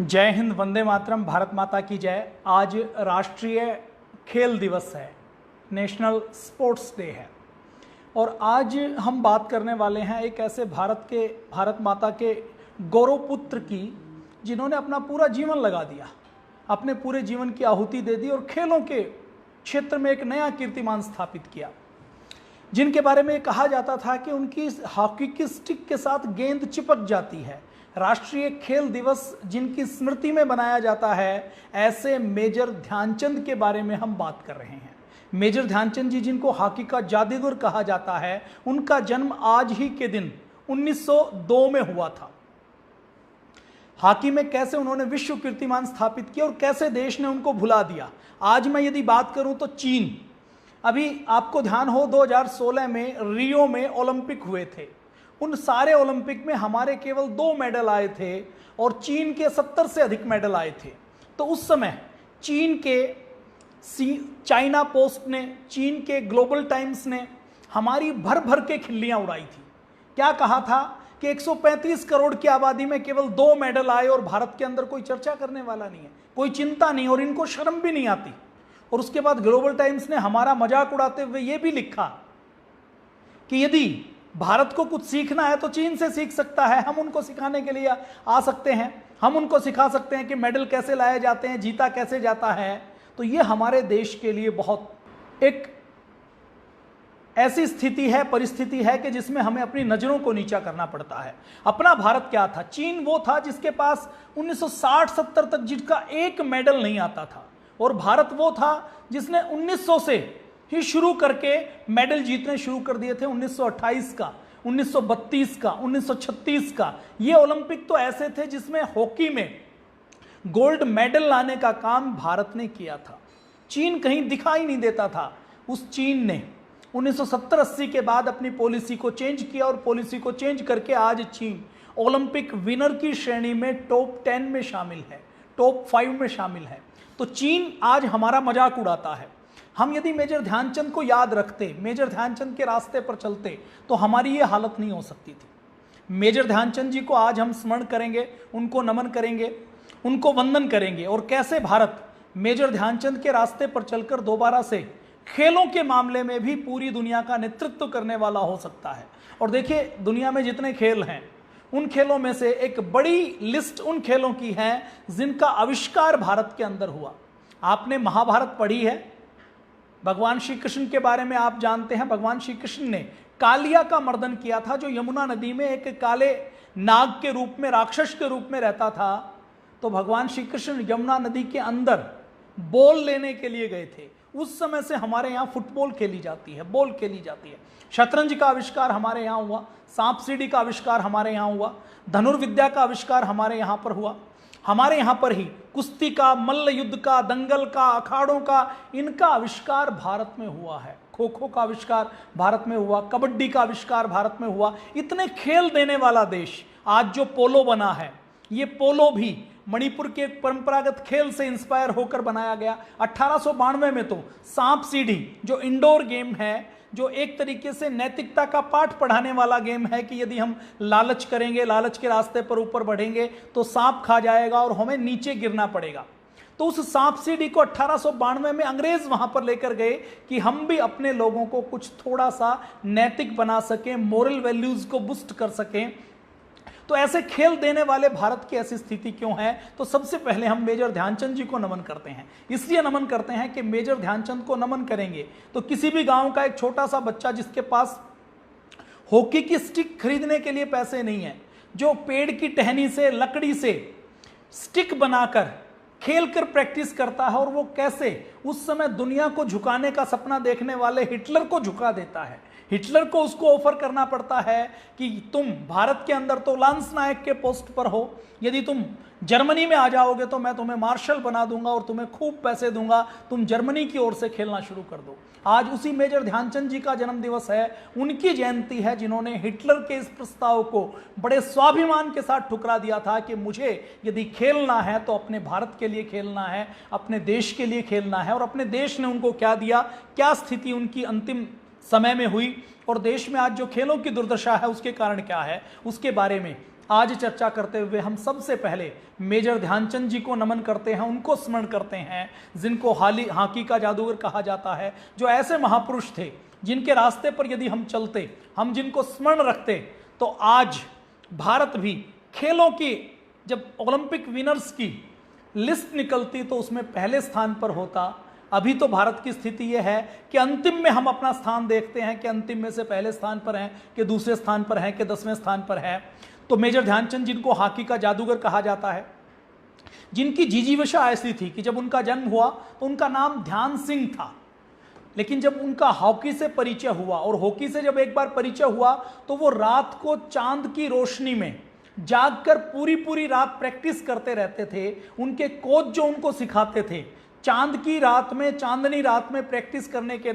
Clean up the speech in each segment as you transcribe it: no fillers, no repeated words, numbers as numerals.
जय हिंद, वंदे मातरम, भारत माता की जय। आज राष्ट्रीय खेल दिवस है, नेशनल स्पोर्ट्स डे है। और आज हम बात करने वाले हैं एक ऐसे भारत माता के गौरव पुत्र की, जिन्होंने अपना पूरा जीवन लगा दिया, अपने पूरे जीवन की आहुति दे दी और खेलों के क्षेत्र में एक नया कीर्तिमान स्थापित किया। जिनके बारे में कहा जाता था कि उनकी हॉकी की स्टिक के साथ गेंद चिपक जाती है। राष्ट्रीय खेल दिवस जिनकी स्मृति में बनाया जाता है, ऐसे मेजर ध्यानचंद के बारे में हम बात कर रहे हैं। मेजर ध्यानचंद जी, जिनको हॉकी का जादूगर कहा जाता है, उनका जन्म आज ही के दिन 1902 में हुआ था। हॉकी में कैसे उन्होंने विश्व कीर्तिमान स्थापित किया और कैसे देश ने उनको भुला दिया। आज मैं यदि बात करूं तो चीन, अभी आपको ध्यान हो 2016 में रियो में ओलंपिक हुए थे। उन सारे ओलंपिक में हमारे केवल 2 मेडल आए थे और चीन के 70 से अधिक मेडल आए थे। तो उस समय चीन के चाइना पोस्ट ने, चीन के ग्लोबल टाइम्स ने हमारी भर भर के खिल्लियां उड़ाई थी। क्या कहा था कि 135 करोड़ की आबादी में केवल 2 मेडल आए और भारत के अंदर कोई चर्चा करने वाला नहीं है, कोई चिंता नहीं और इनको शर्म भी नहीं आती। और उसके बाद ग्लोबल टाइम्स ने हमारा मजाक उड़ाते हुए यह भी लिखा कि यदि भारत को कुछ सीखना है तो चीन से सीख सकता है, हम उनको सिखाने के लिए आ सकते हैं, हम उनको सिखा सकते हैं कि मेडल कैसे लाए जाते हैं, जीता कैसे जाता है। तो ये हमारे देश के लिए बहुत एक ऐसी स्थिति है, परिस्थिति है कि जिसमें हमें अपनी नजरों को नीचा करना पड़ता है। अपना भारत क्या था? चीन वो था जिसके पास 1960-70 तक जिसका एक मेडल नहीं आता था, और भारत वो था जिसने 1900 से ही शुरू करके मेडल जीतने शुरू कर दिए थे। 1928 का, 1932 का, 1936 का ये ओलंपिक तो ऐसे थे जिसमें हॉकी में गोल्ड मेडल लाने का काम भारत ने किया था। चीन कहीं दिखाई नहीं देता था। उस चीन ने 1970-80 के बाद अपनी पॉलिसी को चेंज किया और पॉलिसी को चेंज करके आज चीन ओलंपिक विनर की श्रेणी में टॉप 10 में शामिल है, टॉप 5 में शामिल है। तो चीन आज हमारा मजाक उड़ाता है। हम यदि मेजर ध्यानचंद को याद रखते, मेजर ध्यानचंद के रास्ते पर चलते, तो हमारी ये हालत नहीं हो सकती थी। मेजर ध्यानचंद जी को आज हम स्मरण करेंगे, उनको नमन करेंगे, उनको वंदन करेंगे, और कैसे भारत मेजर ध्यानचंद के रास्ते पर चलकर दोबारा से खेलों के मामले में भी पूरी दुनिया का नेतृत्व करने वाला हो सकता है। और देखिए, दुनिया में जितने खेल हैं, उन खेलों में से एक बड़ी लिस्ट उन खेलों की है जिनका आविष्कार भारत के अंदर हुआ। आपने महाभारत पढ़ी है, भगवान श्री कृष्ण के बारे में आप जानते हैं। भगवान श्री कृष्ण ने कालिया का मर्दन किया था, जो यमुना नदी में एक काले नाग के रूप में, राक्षस के रूप में रहता था। तो भगवान श्री कृष्ण यमुना नदी के अंदर बॉल लेने के लिए गए थे। उस समय से हमारे यहाँ फुटबॉल खेली जाती है, बॉल खेली जाती है। शतरंज का आविष्कार हमारे यहाँ हुआ, सांप सीढ़ी का आविष्कार हमारे यहाँ हुआ, धनुर्विद्या का आविष्कार हमारे यहाँ पर हुआ। हमारे यहाँ पर ही कुश्ती का, मल्ल युद्ध का, दंगल का, अखाड़ों का, इनका आविष्कार भारत में हुआ है। खो खो का आविष्कार भारत में हुआ, कबड्डी का आविष्कार भारत में हुआ। इतने खेल देने वाला देश आज जो पोलो बना है, ये पोलो भी मणिपुर के एक परंपरागत खेल से इंस्पायर होकर बनाया गया। 1892 में तो सांप सीढ़ी, जो इंडोर गेम है, जो एक तरीके से नैतिकता का पाठ पढ़ाने वाला गेम है कि यदि हम लालच करेंगे, लालच के रास्ते पर ऊपर बढ़ेंगे तो सांप खा जाएगा और हमें नीचे गिरना पड़ेगा। तो उस सांप सीढ़ी को 1892 में अंग्रेज वहां पर लेकर गए कि हम भी अपने लोगों को कुछ थोड़ा सा नैतिक बना सकें, मोरल वैल्यूज को बूस्ट कर सकें। तो ऐसे खेल देने वाले भारत की ऐसी स्थिति क्यों है? तो सबसे पहले हम मेजर ध्यानचंद जी को नमन करते हैं। इसलिए नमन करते हैं कि मेजर ध्यानचंद को नमन करेंगे तो किसी भी गांव का एक छोटा सा बच्चा जिसके पास हॉकी की स्टिक खरीदने के लिए पैसे नहीं है, जो पेड़ की टहनी से, लकड़ी से स्टिक बनाकर खेल कर प्रैक्टिस करता है, और वो कैसे उस समय दुनिया को झुकाने का सपना देखने वाले हिटलर को झुका देता है। हिटलर को उसको ऑफर करना पड़ता है कि तुम भारत के अंदर तो लांस नायक के पोस्ट पर हो, यदि तुम जर्मनी में आ जाओगे तो मैं तुम्हें मार्शल बना दूंगा और तुम्हें खूब पैसे दूंगा, तुम जर्मनी की ओर से खेलना शुरू कर दो। आज उसी मेजर ध्यानचंद जी का जन्म दिवस है, उनकी जयंती है, जिन्होंने हिटलर के इस प्रस्ताव को बड़े स्वाभिमान के साथ ठुकरा दिया था कि मुझे यदि खेलना है तो अपने भारत के लिए खेलना है, अपने देश के लिए खेलना है। और अपने देश ने उनको क्या दिया, क्या स्थिति उनकी अंतिम समय में हुई, और देश में आज जो खेलों की दुर्दशा है उसके कारण क्या है, उसके बारे में आज चर्चा करते हुए हम सबसे पहले मेजर ध्यानचंद जी को नमन करते हैं, उनको स्मरण करते हैं, जिनको हॉकी का जादूगर कहा जाता है, जो ऐसे महापुरुष थे जिनके रास्ते पर यदि हम चलते, हम जिनको स्मरण रखते, तो आज भारत भी खेलों की, जब ओलंपिक विनर्स की लिस्ट निकलती तो उसमें पहले स्थान पर होता। अभी तो भारत की स्थिति यह है कि अंतिम में हम अपना स्थान देखते हैं कि अंतिम में से पहले स्थान पर हैं कि दूसरे स्थान पर हैं कि 10वें स्थान पर हैं। तो मेजर ध्यानचंद जिनको हॉकी का जादूगर कहा जाता है, जिनकी जिजीविषा ऐसी थी कि जब उनका जन्म हुआ तो उनका नाम ध्यान सिंह था, लेकिन जब उनका हॉकी से परिचय हुआ, और हॉकी से जब एक बार परिचय हुआ तो वो रात को चांद की रोशनी में जागकर पूरी रात प्रैक्टिस करते रहते थे। उनके कोच जो उनको सिखाते थे, चांद की रात में, चांदनी रात में प्रैक्टिस करने के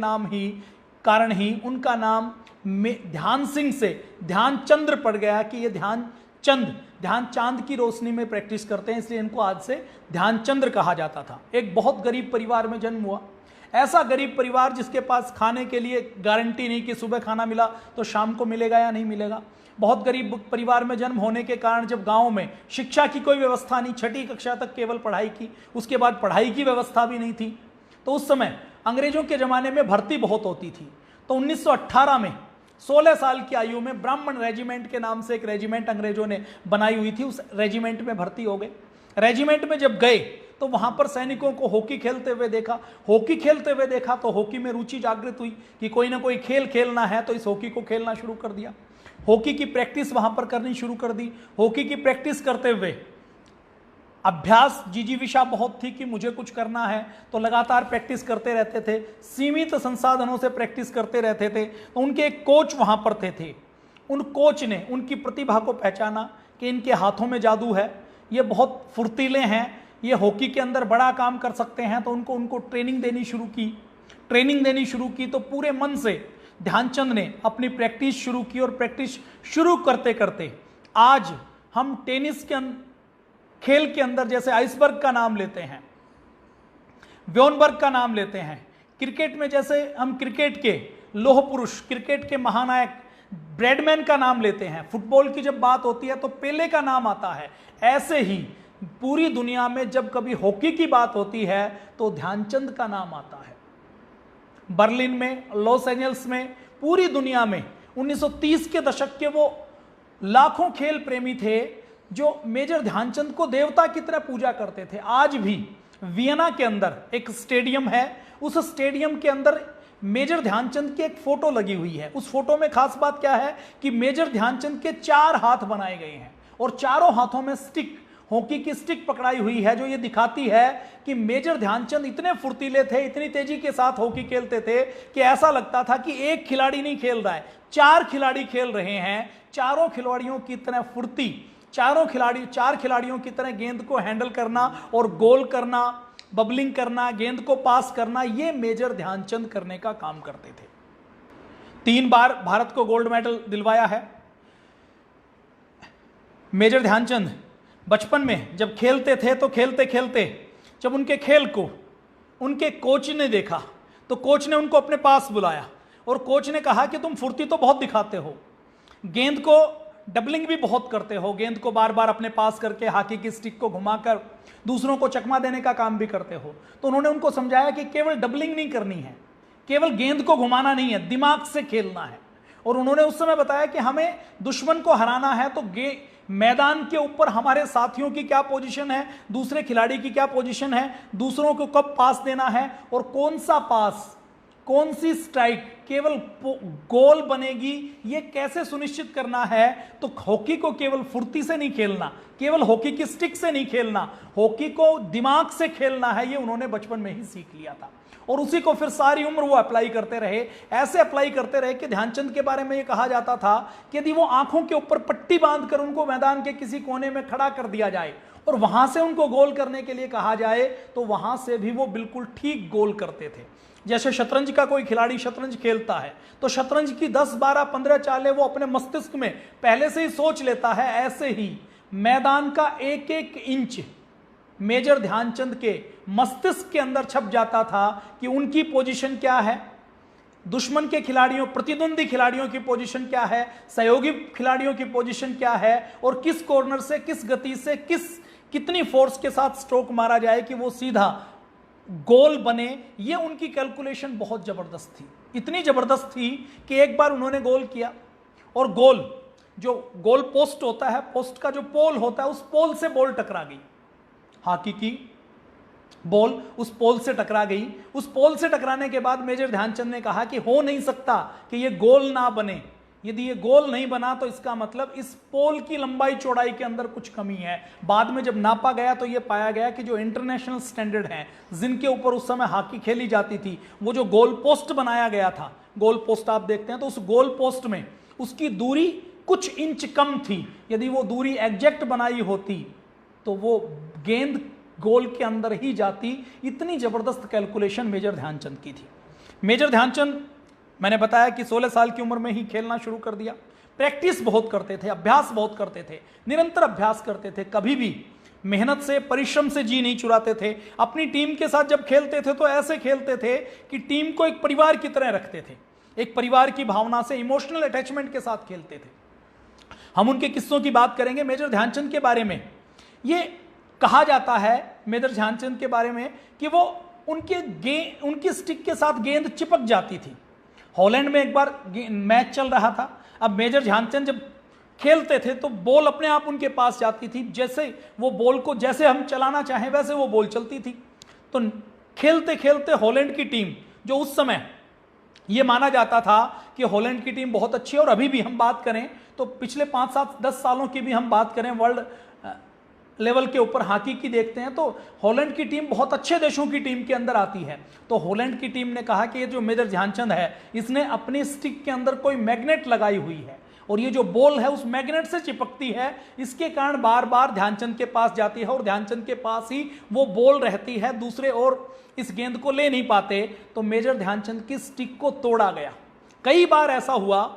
कारण ही उनका नाम ध्यान सिंह से ध्यानचंद्र पड़ गया कि ये ध्यान चांद की रोशनी में प्रैक्टिस करते हैं, इसलिए इनको आज से ध्यानचंद्र कहा जाता था। एक बहुत गरीब परिवार में जन्म हुआ, ऐसा गरीब परिवार जिसके पास खाने के लिए गारंटी नहीं कि सुबह खाना मिला तो शाम को मिलेगा या नहीं मिलेगा। बहुत गरीब परिवार में जन्म होने के कारण जब गांव में शिक्षा की कोई व्यवस्था नहीं, 6ठी कक्षा तक केवल पढ़ाई की, उसके बाद पढ़ाई की व्यवस्था भी नहीं थी, तो उस समय अंग्रेजों के ज़माने में भर्ती बहुत होती थी। तो 1918 में 16 साल की आयु में ब्राह्मण रेजिमेंट के नाम से एक रेजिमेंट अंग्रेजों ने बनाई हुई थी, उस रेजिमेंट में भर्ती हो गए। रेजिमेंट में जब गए तो वहां पर सैनिकों को हॉकी खेलते हुए देखा तो हॉकी में रुचि जागृत हुई कि कोई ना कोई खेल खेलना है, तो इस हॉकी को खेलना शुरू कर दिया। हॉकी की प्रैक्टिस वहां पर करनी शुरू कर दी। हॉकी की प्रैक्टिस करते हुए अभ्यास, जिजीविषा बहुत थी कि मुझे कुछ करना है, तो लगातार प्रैक्टिस करते रहते थे, सीमित संसाधनों से प्रैक्टिस करते रहते थे। तो उनके एक कोच वहां पर थे। उन कोच ने उनकी प्रतिभा को पहचाना कि इनके हाथों में जादू है, ये बहुत फुर्तीले हैं, ये हॉकी के अंदर बड़ा काम कर सकते हैं। तो उनको ट्रेनिंग देनी शुरू की। तो पूरे मन से ध्यानचंद ने अपनी प्रैक्टिस शुरू की, और प्रैक्टिस शुरू करते करते आज हम टेनिस के खेल के अंदर जैसे आइसबर्ग का नाम लेते हैं, व्योनबर्ग का नाम लेते हैं, क्रिकेट में जैसे हम क्रिकेट के लौह पुरुष, क्रिकेट के महानायक ब्रैडमैन का नाम लेते हैं, फुटबॉल की जब बात होती है तो पेले का नाम आता है, ऐसे ही पूरी दुनिया में जब कभी हॉकी की बात होती है तो ध्यानचंद का नाम आता है। बर्लिन में, लॉस एंजल्स में, पूरी दुनिया में 1930 के दशक के वो लाखों खेल प्रेमी थे जो मेजर ध्यानचंद को देवता की तरह पूजा करते थे। आज भी वियना के अंदर एक स्टेडियम है, उस स्टेडियम के अंदर मेजर ध्यानचंद की एक फोटो लगी हुई है। उस फोटो में खास बात क्या है कि मेजर ध्यानचंद के 4 हाथ बनाए गए हैं और चारों हाथों में स्टिक, हॉकी की स्टिक पकड़ाई हुई है, जो ये दिखाती है कि मेजर ध्यानचंद इतने फुर्तीले थे, इतनी तेजी के साथ हॉकी खेलते थे कि ऐसा लगता था कि एक खिलाड़ी नहीं खेल रहा है, 4 खिलाड़ी खेल रहे हैं। चारों खिलाड़ियों की तरह फुर्ती, 4 खिलाड़ियों की तरह गेंद को हैंडल करना और गोल करना, बबलिंग करना, गेंद को पास करना, ये मेजर ध्यानचंद करने का काम करते थे। 3 बार भारत को गोल्ड मेडल दिलवाया है। मेजर ध्यानचंद बचपन में जब खेलते थे तो खेलते खेलते जब उनके खेल को उनके कोच ने देखा तो कोच ने उनको अपने पास बुलाया और कोच ने कहा कि तुम फुर्ती तो बहुत दिखाते हो, गेंद को डबलिंग भी बहुत करते हो, गेंद को बार बार अपने पास करके हॉकी की स्टिक को घुमाकर दूसरों को चकमा देने का काम भी करते हो। तो उन्होंने उनको समझाया कि केवल डबलिंग नहीं करनी है, केवल गेंद को घुमाना नहीं है, दिमाग से खेलना है। और उन्होंने उस समय बताया कि हमें दुश्मन को हराना है तो मैदान के ऊपर हमारे साथियों की क्या पोजीशन है, दूसरे खिलाड़ी की क्या पोजीशन है, दूसरों को कब पास देना है और कौन सा पास, कौन सी स्ट्राइक केवल गोल बनेगी, ये कैसे सुनिश्चित करना है। तो हॉकी को केवल फुर्ती से नहीं खेलना, केवल हॉकी की स्टिक से नहीं खेलना, हॉकी को दिमाग से खेलना है, ये उन्होंने बचपन में ही सीख लिया था और उसी को फिर सारी उम्र वो अप्लाई करते रहे। ऐसे अप्लाई करते रहे कि ध्यानचंद के बारे में ये कहा जाता था कि यदि वो आंखों के ऊपर पट्टी बांधकर उनको मैदान के किसी कोने में खड़ा कर दिया जाए और वहां से उनको गोल करने के लिए कहा जाए तो वहां से भी वो बिल्कुल ठीक गोल करते थे। जैसे शतरंज का कोई खिलाड़ी शतरंज खेलता है तो शतरंज की 10, 12, 15 चालें वो अपने मस्तिष्क में पहले से ही सोच लेता है, ऐसे ही मैदान का एक एक इंच मेजर ध्यानचंद के मस्तिष्क के अंदर छप जाता था कि उनकी पोजीशन क्या है, दुश्मन के खिलाड़ियों, प्रतिद्वंदी खिलाड़ियों की पोजीशन क्या है, सहयोगी खिलाड़ियों की पोजीशन क्या है, और किस कॉर्नर से, किस गति से, कितनी फोर्स के साथ स्ट्रोक मारा जाए कि वो सीधा गोल बने। ये उनकी कैलकुलेशन बहुत जबरदस्त थी, इतनी जबरदस्त थी कि एक बार उन्होंने गोल किया और जो गोल पोस्ट होता है, पोस्ट का जो पोल होता है, उस पोल से बॉल टकरा गई, हॉकी की बॉल उस पोल से टकरा गई। उस पोल से टकराने के बाद मेजर ध्यानचंद ने कहा कि हो नहीं सकता कि ये गोल ना बने, यदि ये गोल नहीं बना तो इसका मतलब इस पोल की लंबाई चौड़ाई के अंदर कुछ कमी है। बाद में जब नापा गया तो ये पाया गया कि जो इंटरनेशनल स्टैंडर्ड हैं जिनके ऊपर उस समय हॉकी खेली जाती थी, वो जो गोल पोस्ट बनाया गया था, गोल पोस्ट आप देखते हैं तो उस गोल पोस्ट में उसकी दूरी कुछ इंच कम थी। यदि वो दूरी एग्जैक्ट बनाई होती तो वो गेंद गोल के अंदर ही जाती। इतनी जबरदस्त कैलकुलेशन मेजर ध्यानचंद की थी। मेजर ध्यानचंद, मैंने बताया कि 16 साल की उम्र में ही खेलना शुरू कर दिया। प्रैक्टिस बहुत करते थे, अभ्यास बहुत करते थे, निरंतर अभ्यास करते थे, कभी भी मेहनत से, परिश्रम से जी नहीं चुराते थे। अपनी टीम के साथ जब खेलते थे तो ऐसे खेलते थे कि टीम को एक परिवार की तरह रखते थे, एक परिवार की भावना से, इमोशनल अटैचमेंट के साथ खेलते थे। हम उनके किस्सों की बात करेंगे मेजर ध्यानचंद के बारे में। ये कहा जाता है मेजर ध्यानचंद के बारे में कि वो उनकी स्टिक के साथ गेंद चिपक जाती थी। हॉलैंड में एक बार मैच चल रहा था। अब मेजर ध्यानचंद जब खेलते थे तो बॉल अपने आप उनके पास जाती थी, जैसे वो बॉल को जैसे हम चलाना चाहें वैसे वो बॉल चलती थी। तो खेलते खेलते हॉलैंड की टीम, जो उस समय ये माना जाता था कि हॉलैंड की टीम बहुत अच्छी है, और अभी भी हम बात करें तो पिछले 5, 7, 10 सालों की भी हम बात करें, वर्ल्ड लेवल के ऊपर हॉकी की देखते हैं तो हॉलैंड की टीम बहुत अच्छे देशों की टीम के अंदर आती है। तो हॉलैंड की टीम ने कहा कि ये जो मेजर ध्यानचंद है, इसने अपनी स्टिक के अंदर कोई मैग्नेट लगाई हुई है और ये जो बॉल है उस मैग्नेट से चिपकती है, इसके कारण बार बार ध्यानचंद के पास जाती है और ध्यानचंद के पास ही वो बॉल रहती है, दूसरे और इस गेंद को ले नहीं पाते। तो मेजर ध्यानचंद की स्टिक को तोड़ा गया। कई बार ऐसा हुआ।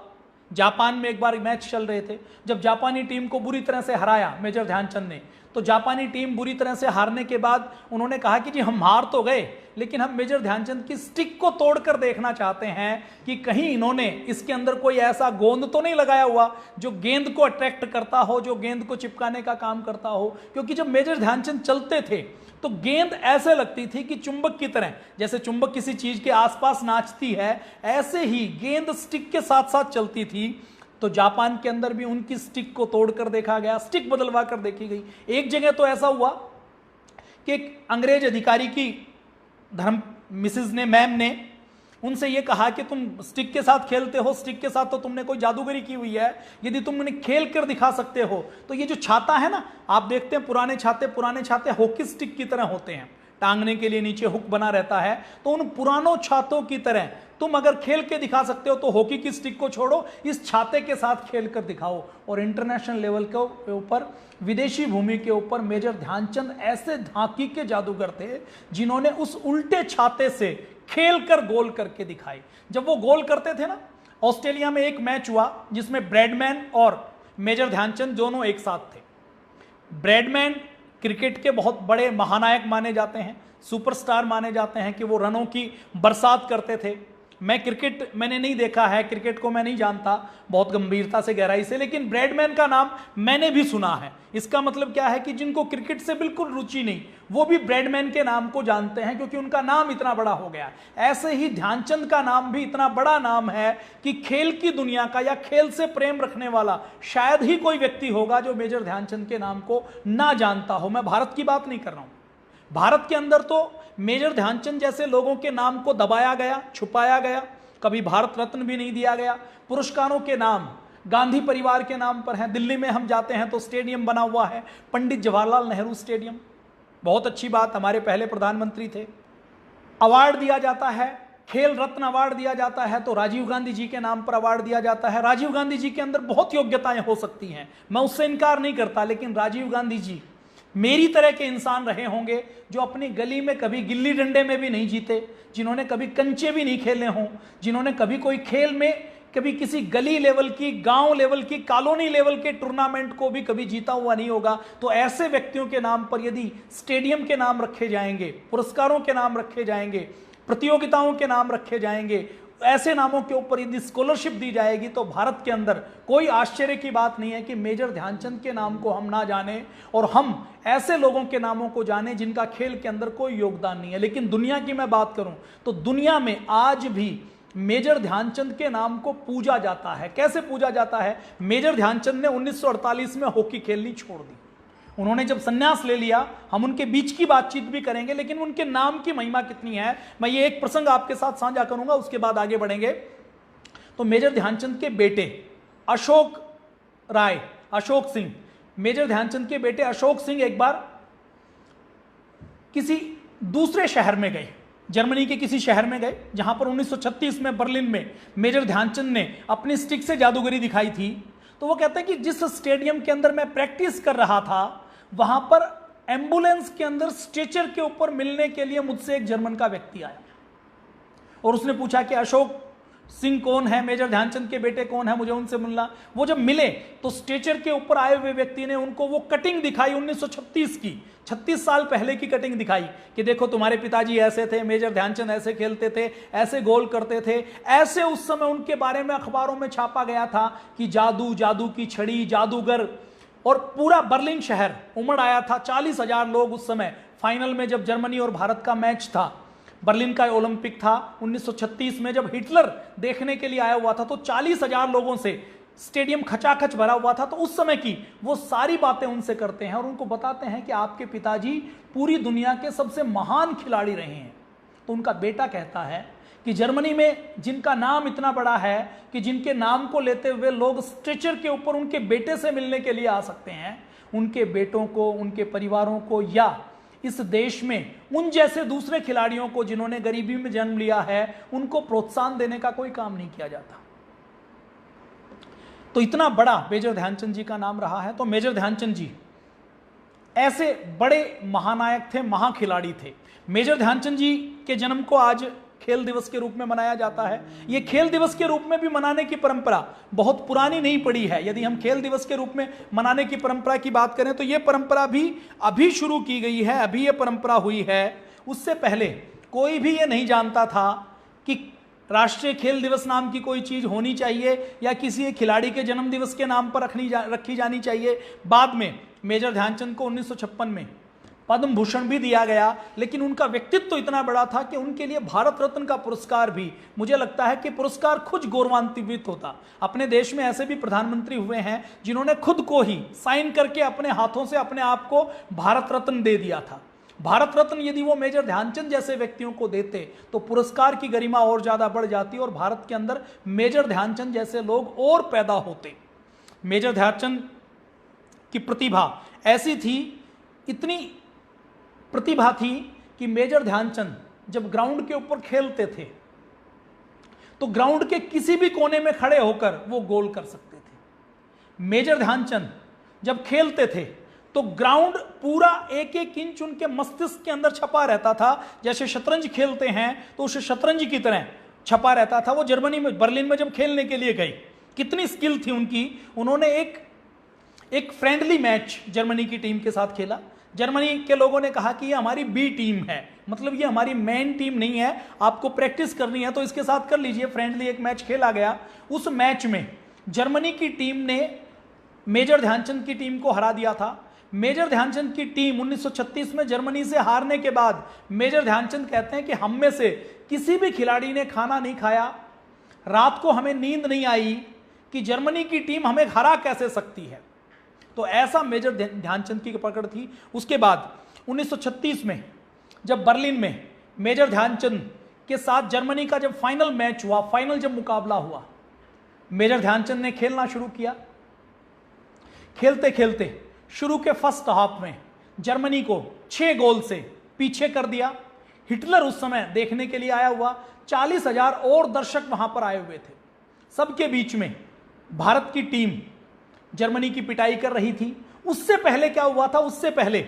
जापान में एक बार मैच चल रहे थे, जब जापानी टीम को बुरी तरह से हराया मेजर ध्यानचंद ने, तो जापानी टीम बुरी तरह से हारने के बाद उन्होंने कहा कि जी हम हार तो गए, लेकिन हम मेजर ध्यानचंद की स्टिक को तोड़कर देखना चाहते हैं कि कहीं इन्होंने इसके अंदर कोई ऐसा गोंद तो नहीं लगाया हुआ जो गेंद को अट्रैक्ट करता हो, जो गेंद को चिपकाने का काम करता हो। क्योंकि जब मेजर ध्यानचंद चलते थे तो गेंद ऐसे लगती थी कि चुंबक की तरह, जैसे चुंबक किसी चीज के आसपास नाचती है, ऐसे ही गेंद स्टिक के साथ साथ चलती थी। तो जापान के अंदर भी उनकी स्टिक को तोड़कर देखा गया, स्टिक बदलवा कर देखी गई। एक जगह तो ऐसा हुआ कि एक अंग्रेज अधिकारी की मैम ने उनसे यह कहा कि तुम स्टिक के साथ खेलते हो, स्टिक के साथ तो तुमने कोई जादूगरी की हुई है, यदि तुम उन्हें खेल कर दिखा सकते हो तो ये जो छाता है ना, आप देखते हैं पुराने छाते हॉकी स्टिक की तरह होते हैं, टांगने के लिए नीचे हुक बना रहता है। तो उन पुरानों छातों की तरह तुम अगर खेल के दिखा सकते हो तो हॉकी की स्टिक को छोड़ो, इस छाते के साथ खेल कर दिखाओ। और इंटरनेशनल लेवल के ऊपर, विदेशी भूमि के ऊपर मेजर ध्यानचंद ऐसे हॉकी के जादूगर थे जिन्होंने उस उल्टे छाते से खेल कर गोल करके दिखाई। जब वो गोल करते थे ना, ऑस्ट्रेलिया में एक मैच हुआ जिसमें ब्रैडमैन और मेजर ध्यानचंद दोनों एक साथ थे। ब्रैडमैन क्रिकेट के बहुत बड़े महानायक माने जाते हैं, सुपरस्टार माने जाते हैं कि वो रनों की बरसात करते थे। क्रिकेट मैंने नहीं देखा है, क्रिकेट को मैं नहीं जानता बहुत गंभीरता से, गहराई से, लेकिन ब्रैडमैन का नाम मैंने भी सुना है। इसका मतलब क्या है कि जिनको क्रिकेट से बिल्कुल रुचि नहीं, वो भी ब्रैडमैन के नाम को जानते हैं क्योंकि उनका नाम इतना बड़ा हो गया। ऐसे ही ध्यानचंद का नाम भी इतना बड़ा नाम है कि खेल की दुनिया का या खेल से प्रेम रखने वाला शायद ही कोई व्यक्ति होगा जो मेजर ध्यानचंद के नाम को ना जानता हो। मैं भारत की बात नहीं कर रहा हूं, भारत के अंदर तो मेजर ध्यानचंद जैसे लोगों के नाम को दबाया गया, छुपाया गया, कभी भारत रत्न भी नहीं दिया गया। पुरस्कारों के नाम गांधी परिवार के नाम पर हैं। दिल्ली में हम जाते हैं तो स्टेडियम बना हुआ है, पंडित जवाहरलाल नेहरू स्टेडियम, बहुत अच्छी बात, हमारे पहले प्रधानमंत्री थे। अवार्ड दिया जाता है, खेल रत्न अवार्ड दिया जाता है तो राजीव गांधी जी के नाम पर अवार्ड दिया जाता है। राजीव गांधी जी के अंदर बहुत योग्यताएं हो सकती हैं, मैं उससे इनकार नहीं करता, लेकिन राजीव गांधी जी मेरी तरह के इंसान रहे होंगे जो अपनी गली में कभी गिल्ली डंडे में भी नहीं जीते, जिन्होंने कभी कंचे भी नहीं खेले हों, जिन्होंने कभी कोई खेल में कभी किसी गली लेवल की, गांव लेवल की, कॉलोनी लेवल के टूर्नामेंट को भी कभी जीता हुआ नहीं होगा। तो ऐसे व्यक्तियों के नाम पर यदि स्टेडियम के नाम रखे जाएंगे, पुरस्कारों के नाम रखे जाएंगे, प्रतियोगिताओं के नाम रखे जाएंगे, ऐसे नामों के ऊपर यदि स्कॉलरशिप दी जाएगी तो भारत के अंदर कोई आश्चर्य की बात नहीं है कि मेजर ध्यानचंद के नाम को हम ना जाने और हम ऐसे लोगों के नामों को जाने जिनका खेल के अंदर कोई योगदान नहीं है। लेकिन दुनिया की मैं बात करूं तो दुनिया में आज भी मेजर ध्यानचंद के नाम को पूजा जाता है। कैसे पूजा जाता है? मेजर ध्यानचंद ने 1948 में हॉकी खेलनी छोड़ दी। उन्होंने जब संन्यास ले लिया, हम उनके बीच की बातचीत भी करेंगे, लेकिन उनके नाम की महिमा कितनी है मैं ये एक प्रसंग आपके साथ साझा करूंगा, उसके बाद आगे बढ़ेंगे। तो मेजर ध्यानचंद के बेटे अशोक राय, अशोक सिंह, मेजर ध्यानचंद के बेटे अशोक सिंह एक बार किसी दूसरे शहर में गए, जर्मनी के किसी शहर में गए, जहां पर 1936 में बर्लिन में मेजर ध्यानचंद ने अपनी स्टिक से जादूगरी दिखाई थी। तो वो कहते हैं कि जिस स्टेडियम के अंदर मैं प्रैक्टिस कर रहा था वहां पर एम्बुलेंस के अंदर स्ट्रेचर के ऊपर मिलने के लिए मुझसे एक जर्मन का व्यक्ति आया और उसने पूछा कि अशोक सिंह कौन है, मेजर ध्यानचंद के बेटे कौन है, मुझे उनसे मिलना। वो जब मिले तो स्ट्रेचर के ऊपर आए हुए व्यक्ति ने उनको वो कटिंग दिखाई 1936 की, 36 साल पहले की कटिंग दिखाई कि देखो तुम्हारे पिताजी ऐसे थे, मेजर ध्यानचंद ऐसे खेलते थे, ऐसे गोल करते थे, ऐसे उस समय उनके बारे में अखबारों में छापा गया था कि जादू, जादू की छड़ी, जादूगर, और पूरा बर्लिन शहर उमड़ आया था। 40,000 लोग उस समय फाइनल में जब जर्मनी और भारत का मैच था, बर्लिन का ओलंपिक था 1936 में, जब हिटलर देखने के लिए आया हुआ था तो 40,000 लोगों से स्टेडियम खचाखच भरा हुआ था। तो उस समय की वो सारी बातें उनसे करते हैं और उनको बताते हैं कि आपके पिताजी पूरी दुनिया के सबसे महान खिलाड़ी रहे हैं। तो उनका बेटा कहता है कि जर्मनी में जिनका नाम इतना बड़ा है कि जिनके नाम को लेते हुए लोग स्ट्रेचर के ऊपर उनके बेटे से मिलने के लिए आ सकते हैं, उनके बेटों को, उनके परिवारों को या इस देश में उन जैसे दूसरे खिलाड़ियों को जिन्होंने गरीबी में जन्म लिया है, उनको प्रोत्साहन देने का कोई काम नहीं किया जाता। तो इतना बड़ा मेजर ध्यानचंद जी का नाम रहा है। तो मेजर ध्यानचंद जी ऐसे बड़े महानायक थे, महाखिलाड़ी थे। मेजर ध्यानचंद जी के जन्म को आज खेल दिवस के रूप में मनाया जाता है। ये खेल दिवस के रूप में भी मनाने की परंपरा बहुत पुरानी नहीं पड़ी है। यदि हम खेल दिवस के रूप में मनाने की परंपरा की बात करें तो ये परंपरा भी अभी शुरू की गई है, अभी ये परंपरा हुई है। उससे पहले कोई भी ये नहीं जानता था कि राष्ट्रीय खेल दिवस नाम की कोई चीज होनी चाहिए या किसी एक खिलाड़ी के जन्म दिवस के नाम पर रखी जानी चाहिए। बाद में मेजर ध्यानचंद को 1956 में पद्म भूषण भी दिया गया, लेकिन उनका व्यक्तित्व तो इतना बड़ा था कि उनके लिए भारत रत्न का पुरस्कार भी, मुझे लगता है कि पुरस्कार खुद गौरवान्वित होता। अपने देश में ऐसे भी प्रधानमंत्री हुए हैं जिन्होंने खुद को ही साइन करके अपने हाथों से अपने आप को भारत रत्न दे दिया था। भारत रत्न यदि वो मेजर ध्यानचंद जैसे व्यक्तियों को देते तो पुरस्कार की गरिमा और ज्यादा बढ़ जाती और भारत के अंदर मेजर ध्यानचंद जैसे लोग और पैदा होते। मेजर ध्यानचंद की प्रतिभा ऐसी थी, इतनी प्रतिभा थी कि मेजर ध्यानचंद जब ग्राउंड के ऊपर खेलते थे तो ग्राउंड के किसी भी कोने में खड़े होकर वो गोल कर सकते थे। मेजर ध्यानचंद जब खेलते थे तो ग्राउंड पूरा एक एक इंच उनके मस्तिष्क के अंदर छपा रहता था। जैसे शतरंज खेलते हैं तो उस शतरंज की तरह छपा रहता था। वो जर्मनी में बर्लिन में जब खेलने के लिए गई, कितनी स्किल थी उनकी। उन्होंने एक फ्रेंडली मैच जर्मनी की टीम के साथ खेला। जर्मनी के लोगों ने कहा कि ये हमारी बी टीम है, मतलब ये हमारी मेन टीम नहीं है, आपको प्रैक्टिस करनी है तो इसके साथ कर लीजिए। फ्रेंडली एक मैच खेला गया। उस मैच में जर्मनी की टीम ने मेजर ध्यानचंद की टीम को हरा दिया था। मेजर ध्यानचंद की टीम 1936 में जर्मनी से हारने के बाद मेजर ध्यानचंद कहते हैं कि हम में से किसी भी खिलाड़ी ने खाना नहीं खाया, रात को हमें नींद नहीं आई कि जर्मनी की टीम हमें हरा कैसे सकती है। तो ऐसा मेजर ध्यानचंद की पकड़ थी। उसके बाद 1936 में जब बर्लिन में मेजर ध्यानचंद के साथ जर्मनी का जब फाइनल मैच हुआ, फाइनल जब मुकाबला हुआ, मेजर ध्यानचंद ने खेलना शुरू किया। खेलते खेलते शुरू के फर्स्ट हाफ में जर्मनी को 6 गोल से पीछे कर दिया। हिटलर उस समय देखने के लिए आया हुआ, 40,000 और दर्शक वहां पर आए हुए थे। सबके बीच में भारत की टीम जर्मनी की पिटाई कर रही थी। उससे पहले क्या हुआ था, उससे पहले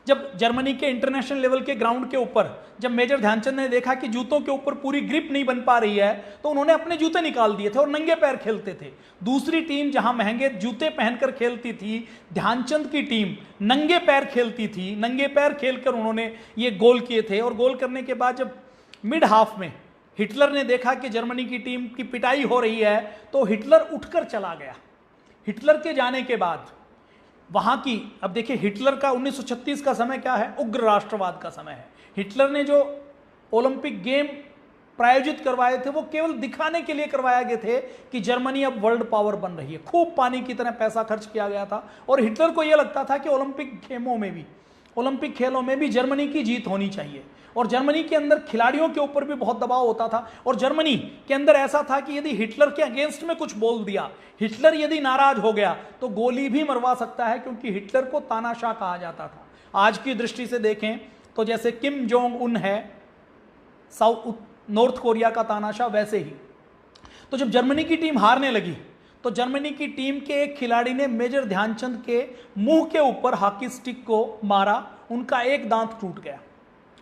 जब जर्मनी के इंटरनेशनल लेवल के ग्राउंड के ऊपर जब मेजर ध्यानचंद ने देखा कि जूतों के ऊपर पूरी ग्रिप नहीं बन पा रही है तो उन्होंने अपने जूते निकाल दिए थे और नंगे पैर खेलते थे। दूसरी टीम जहां महंगे जूते पहनकर खेलती थी, ध्यानचंद की टीम नंगे पैर खेलती थी। नंगे पैर खेलकर उन्होंने ये गोल किए थे और गोल करने के बाद जब मिड हाफ में हिटलर ने देखा कि जर्मनी की टीम की पिटाई हो रही है तो हिटलर उठकर चला गया। हिटलर के जाने के बाद वहां की, अब देखिए हिटलर का 1936 का समय क्या है, उग्र राष्ट्रवाद का समय है। हिटलर ने जो ओलंपिक गेम प्रायोजित करवाए थे वो केवल दिखाने के लिए करवाए गए थे कि जर्मनी अब वर्ल्ड पावर बन रही है। खूब पानी की तरह पैसा खर्च किया गया था और हिटलर को यह लगता था कि ओलंपिक खेलों में भी जर्मनी की जीत होनी चाहिए। और जर्मनी के अंदर खिलाड़ियों के ऊपर भी बहुत दबाव होता था और जर्मनी के अंदर ऐसा था कि यदि हिटलर के अगेंस्ट में कुछ बोल दिया, हिटलर यदि नाराज हो गया तो गोली भी मरवा सकता है, क्योंकि हिटलर को तानाशाह कहा जाता था। आज की दृष्टि से देखें तो जैसे किम जोंग उन है नॉर्थ कोरिया का तानाशाह, वैसे ही। तो जब जर्मनी की टीम हारने लगी तो जर्मनी की टीम के एक खिलाड़ी ने मेजर ध्यानचंद के मुंह के ऊपर हॉकी स्टिक को मारा, उनका एक दांत टूट गया।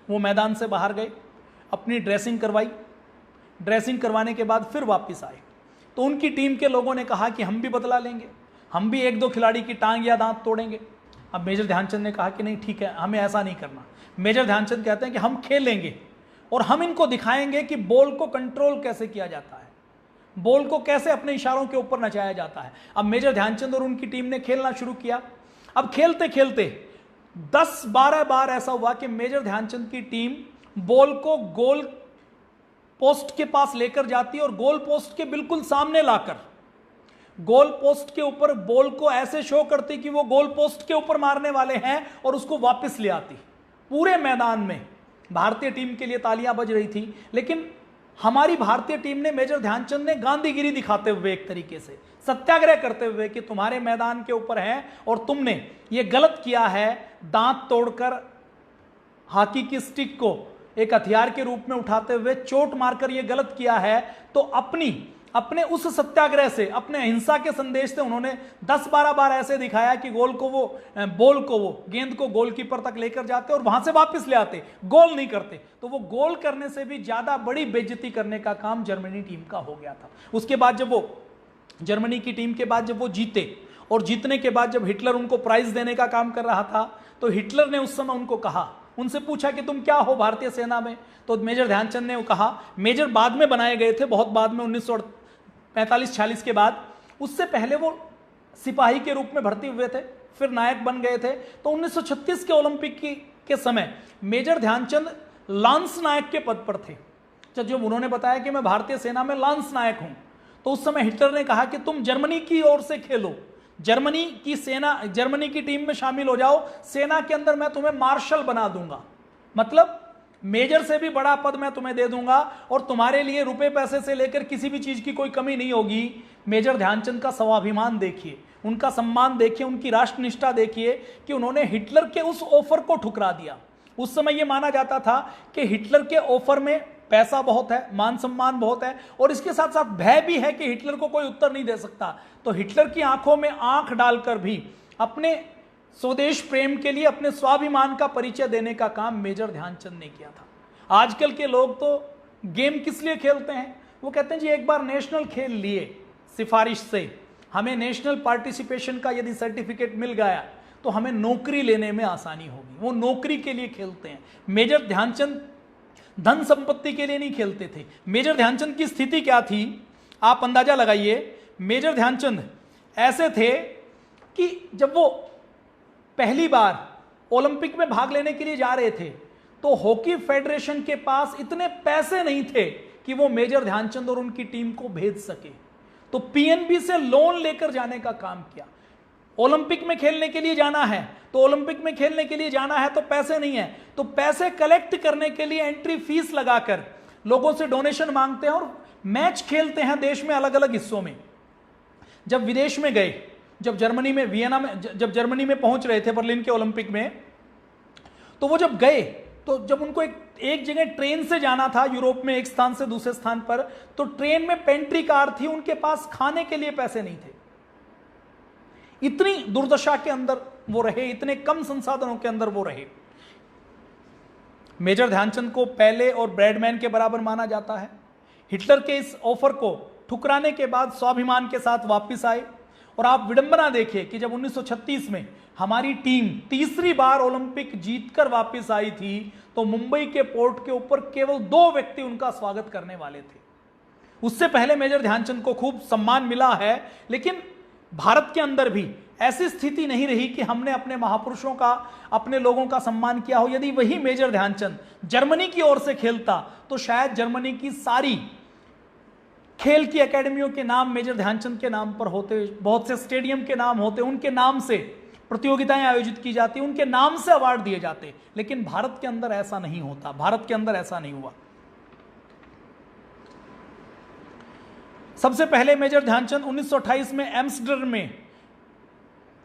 वो मैदान से बाहर गए, अपनी ड्रेसिंग करवाई, ड्रेसिंग करवाने के बाद फिर वापस आए तो उनकी टीम के लोगों ने कहा कि हम भी बदला लेंगे, हम भी एक दो खिलाड़ी की टांग या दांत तोड़ेंगे। अब मेजर ध्यानचंद ने कहा कि नहीं ठीक है, हमें ऐसा नहीं करना। मेजर ध्यानचंद कहते हैं कि हम खेलेंगे और हम इनको दिखाएंगे कि बॉल को कंट्रोल कैसे किया जाता है, बॉल को कैसे अपने इशारों के ऊपर नचाया जाता है। अब मेजर ध्यानचंद और उनकी टीम ने खेलना शुरू किया। अब खेलते खेलते 10-12 बार ऐसा हुआ कि मेजर ध्यानचंद की टीम बॉल को गोल पोस्ट के पास लेकर जाती और गोल पोस्ट के बिल्कुल सामने लाकर गोल पोस्ट के ऊपर बॉल को ऐसे शो करती कि वो गोल पोस्ट के ऊपर मारने वाले हैं और उसको वापस ले आती। पूरे मैदान में भारतीय टीम के लिए तालियां बज रही थी, लेकिन हमारी भारतीय टीम ने, मेजर ध्यानचंद ने गांधीगिरी दिखाते हुए, एक तरीके से सत्याग्रह करते हुए कि तुम्हारे मैदान के ऊपर है और तुमने ये गलत किया है, दांत तोड़कर हॉकी की स्टिक को एक हथियार के रूप में उठाते हुए चोट मारकर ये गलत किया है। तो अपने उस सत्याग्रह से, अपने अहिंसा के संदेश से उन्होंने 10-12 बार ऐसे दिखाया कि बॉल को वो गेंद को गोलकीपर तक लेकर जाते और वहां से वापस ले आते, गोल नहीं करते। तो वो गोल करने से भी ज्यादा बड़ी बेइज्जती करने का काम जर्मनी टीम का हो गया था। उसके बाद जब वो जर्मनी की टीम के बाद जब वो जीते और जीतने के बाद जब हिटलर उनको प्राइज देने का काम कर रहा था तो हिटलर ने उस समय उनको कहा, उनसे पूछा कि तुम क्या हो भारतीय सेना में। तो मेजर ध्यानचंद ने कहा, मेजर बाद में बनाए गए थे, बहुत बाद में 1945-46 के बाद, उससे पहले वो सिपाही के रूप में भर्ती हुए थे, फिर नायक बन गए थे। तो 1936 के ओलंपिक के समय मेजर ध्यानचंद लांस नायक के पद पर थे। जब उन्होंने बताया कि मैं भारतीय सेना में लांस नायक हूं तो उस समय हिटलर ने कहा कि तुम जर्मनी की ओर से खेलो, जर्मनी की टीम में शामिल हो जाओ, सेना के अंदर मैं तुम्हें मार्शल बना दूंगा, मतलब मेजर से भी बड़ा पद मैं तुम्हें दे दूंगा और तुम्हारे लिए रुपए पैसे से लेकर किसी भी चीज की कोई कमी नहीं होगी। मेजर ध्यानचंद का स्वाभिमान देखिए, उनका सम्मान देखिए, उनकी राष्ट्रनिष्ठा देखिए कि उन्होंने हिटलर के उस ऑफर को ठुकरा दिया। उस समय यह माना जाता था कि हिटलर के ऑफर में पैसा बहुत है, मान सम्मान बहुत है और इसके साथ साथ भय भी है कि हिटलर को कोई उत्तर नहीं दे सकता। तो हिटलर की आंखों में आंख डालकर भी अपने स्वदेश प्रेम के लिए, अपने स्वाभिमान का परिचय देने का काम मेजर ध्यानचंद ने किया था। आजकल के लोग तो गेम किस लिए खेलते हैं, वो कहते हैं जी एक बार नेशनल खेल लिए सिफारिश से, हमें नेशनल पार्टिसिपेशन का यदि सर्टिफिकेट मिल गया तो हमें नौकरी लेने में आसानी होगी, वो नौकरी के लिए खेलते हैं। मेजर ध्यानचंद धन संपत्ति के लिए नहीं खेलते थे। मेजर ध्यानचंद की स्थिति क्या थी आप अंदाजा लगाइए। मेजर ध्यानचंद ऐसे थे कि जब वो पहली बार ओलंपिक में भाग लेने के लिए जा रहे थे तो हॉकी फेडरेशन के पास इतने पैसे नहीं थे कि वो मेजर ध्यानचंद और उनकी टीम को भेज सके, तो पीएनबी से लोन लेकर जाने का काम किया। ओलंपिक में खेलने के लिए जाना है तो ओलंपिक में खेलने के लिए जाना है तो पैसे नहीं है, तो पैसे कलेक्ट करने के लिए एंट्री फीस लगाकर लोगों से डोनेशन मांगते हैं और मैच खेलते हैं देश में अलग अलग हिस्सों में। जब विदेश में गए, जब जर्मनी में वियना में, जब जर्मनी में पहुंच रहे थे बर्लिन के ओलंपिक में, तो वो जब गए तो जब उनको एक जगह ट्रेन से जाना था यूरोप में एक स्थान से दूसरे स्थान पर, तो ट्रेन में पेंट्री कार थी, उनके पास खाने के लिए पैसे नहीं थे। इतनी दुर्दशा के अंदर वो रहे, इतने कम संसाधनों के अंदर वो रहे। मेजर ध्यानचंद को पेले और ब्रैडमैन के बराबर माना जाता है। हिटलर के इस ऑफर को ठुकराने के बाद स्वाभिमान के साथ वापस आए और आप विडंबना देखिए कि जब 1936 में हमारी टीम तीसरी बार ओलंपिक जीतकर वापस आई थी तो मुंबई के पोर्ट के ऊपर केवल 2 व्यक्ति उनका स्वागत करने वाले थे। उससे पहले मेजर ध्यानचंद को खूब सम्मान मिला है, लेकिन भारत के अंदर भी ऐसी स्थिति नहीं रही कि हमने अपने महापुरुषों का, अपने लोगों का सम्मान किया हो। यदि वही मेजर ध्यानचंद जर्मनी की ओर से खेलता तो शायद जर्मनी की सारी खेल की एकेडमियों के नाम मेजर ध्यानचंद के नाम पर होते, बहुत से स्टेडियम के नाम होते, उनके नाम से प्रतियोगिताएं आयोजित की जाती, उनके नाम से अवार्ड दिए जाते। लेकिन भारत के अंदर ऐसा नहीं होता, भारत के अंदर ऐसा नहीं हुआ। सबसे पहले मेजर ध्यानचंद 1928 में एम्स्टर्डम में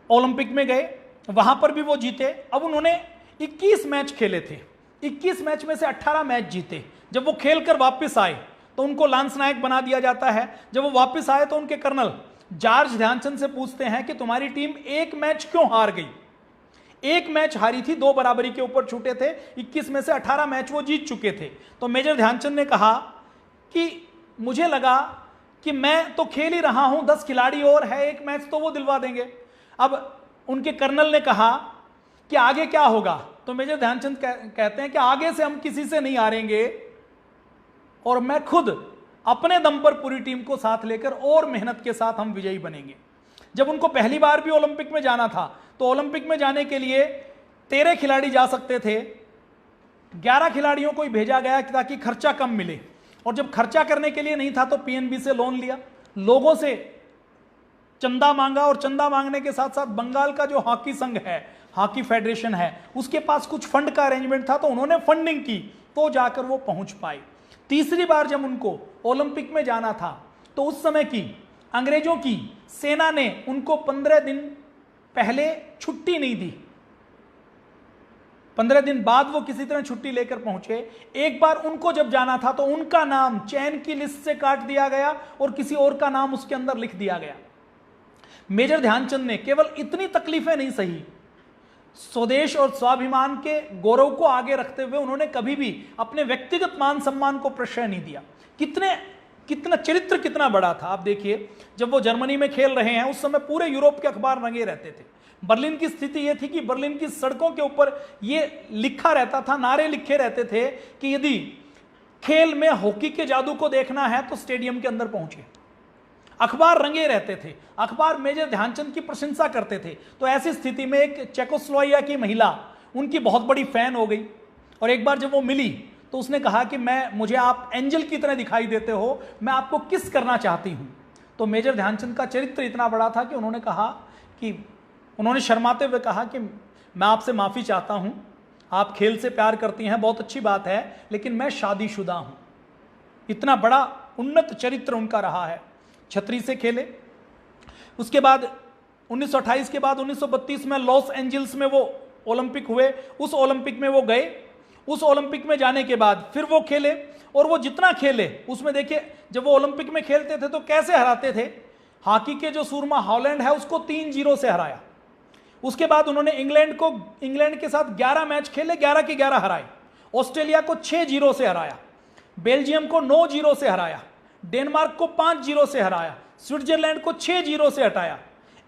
ओलंपिक में गए, वहां पर भी वो जीते। अब उन्होंने 21 मैच खेले थे, 21 मैच में से 18 मैच जीते। जब वो खेलकर वापस आए तो उनको लांस नायक बना दिया जाता है। जब वो वापस आए तो उनके कर्नल जॉर्ज ध्यानचंद से पूछते हैं कि तुम्हारी टीम एक मैच क्यों हार गई। एक मैच हारी थी, 2 बराबरी के ऊपर छूटे थे, 21 में से 18 मैच वो जीत चुके थे। तो मेजर ध्यानचंद ने कहा कि मुझे लगा कि मैं तो खेल ही रहा हूं, 10 खिलाड़ी और है, एक मैच तो वो दिलवा देंगे। अब उनके कर्नल ने कहा कि आगे क्या होगा, तो मेजर ध्यानचंद कहते हैं कि आगे से हम किसी से नहीं हारेंगे और मैं खुद अपने दम पर पूरी टीम को साथ लेकर और मेहनत के साथ हम विजयी बनेंगे। जब उनको पहली बार भी ओलंपिक में जाना था तो ओलंपिक में जाने के लिए 13 खिलाड़ी जा सकते थे, 11 खिलाड़ियों को ही भेजा गया ताकि खर्चा कम मिले। और जब खर्चा करने के लिए नहीं था तो पीएनबी से लोन लिया, लोगों से चंदा मांगा, और चंदा मांगने के साथ साथ बंगाल का जो हॉकी संघ है, हॉकी फेडरेशन है, उसके पास कुछ फंड का अरेंजमेंट था, तो उन्होंने फंडिंग की तो जाकर वो पहुंच पाए। तीसरी बार जब उनको ओलंपिक में जाना था तो उस समय की अंग्रेजों की सेना ने उनको 15 दिन पहले छुट्टी नहीं दी। 15 दिन बाद वो किसी तरह छुट्टी लेकर पहुंचे। एक बार उनको जब जाना था तो उनका नाम चयन की लिस्ट से काट दिया गया और किसी और का नाम उसके अंदर लिख दिया गया। मेजर ध्यानचंद ने केवल इतनी तकलीफें नहीं सही, स्वदेश और स्वाभिमान के गौरव को आगे रखते हुए उन्होंने कभी भी अपने व्यक्तिगत मान सम्मान को प्रश्रय नहीं दिया। कितना चरित्र कितना बड़ा था। आप देखिए, जब वो जर्मनी में खेल रहे हैं उस समय पूरे यूरोप के अखबार रंगे रहते थे। बर्लिन की स्थिति यह थी कि बर्लिन की सड़कों के ऊपर यह लिखा रहता था, नारे लिखे रहते थे कि यदि खेल में हॉकी के जादू को देखना है तो स्टेडियम के अंदर पहुंचे। अखबार रंगे रहते थे, अखबार मेजर ध्यानचंद की प्रशंसा करते थे। तो ऐसी स्थिति में एक चेकोस्लोवाकिया की महिला उनकी बहुत बड़ी फैन हो गई, और एक बार जब वो मिली तो उसने कहा कि मुझे आप एंजल की तरह दिखाई देते हो, मैं आपको किस करना चाहती हूं। तो मेजर ध्यानचंद का चरित्र इतना बड़ा था कि उन्होंने शर्माते हुए कहा कि मैं आपसे माफी चाहता हूं, आप खेल से प्यार करती हैं, बहुत अच्छी बात है, लेकिन मैं शादीशुदा हूं। इतना बड़ा उन्नत चरित्र उनका रहा है। छतरी से खेले। उसके बाद 1928 के बाद 1932 में लॉस एंजल्स में वो ओलंपिक हुए, उस ओलंपिक में वो गए। उस ओलंपिक में जाने के बाद फिर वो खेले, और वो जितना खेले उसमें देखिए, जब वो ओलंपिक में खेलते थे तो कैसे हराते थे। हॉकी के जो सूरमा हॉलैंड है उसको 3-0 से हराया। उसके बाद उन्होंने इंग्लैंड के साथ 11 मैच खेले, 11 के 11 हराए। ऑस्ट्रेलिया को 6-0 से हराया, बेल्जियम को 9-0 से हराया, डेनमार्क को 5-0 से हराया, स्विट्जरलैंड को 6-0 से हटाया।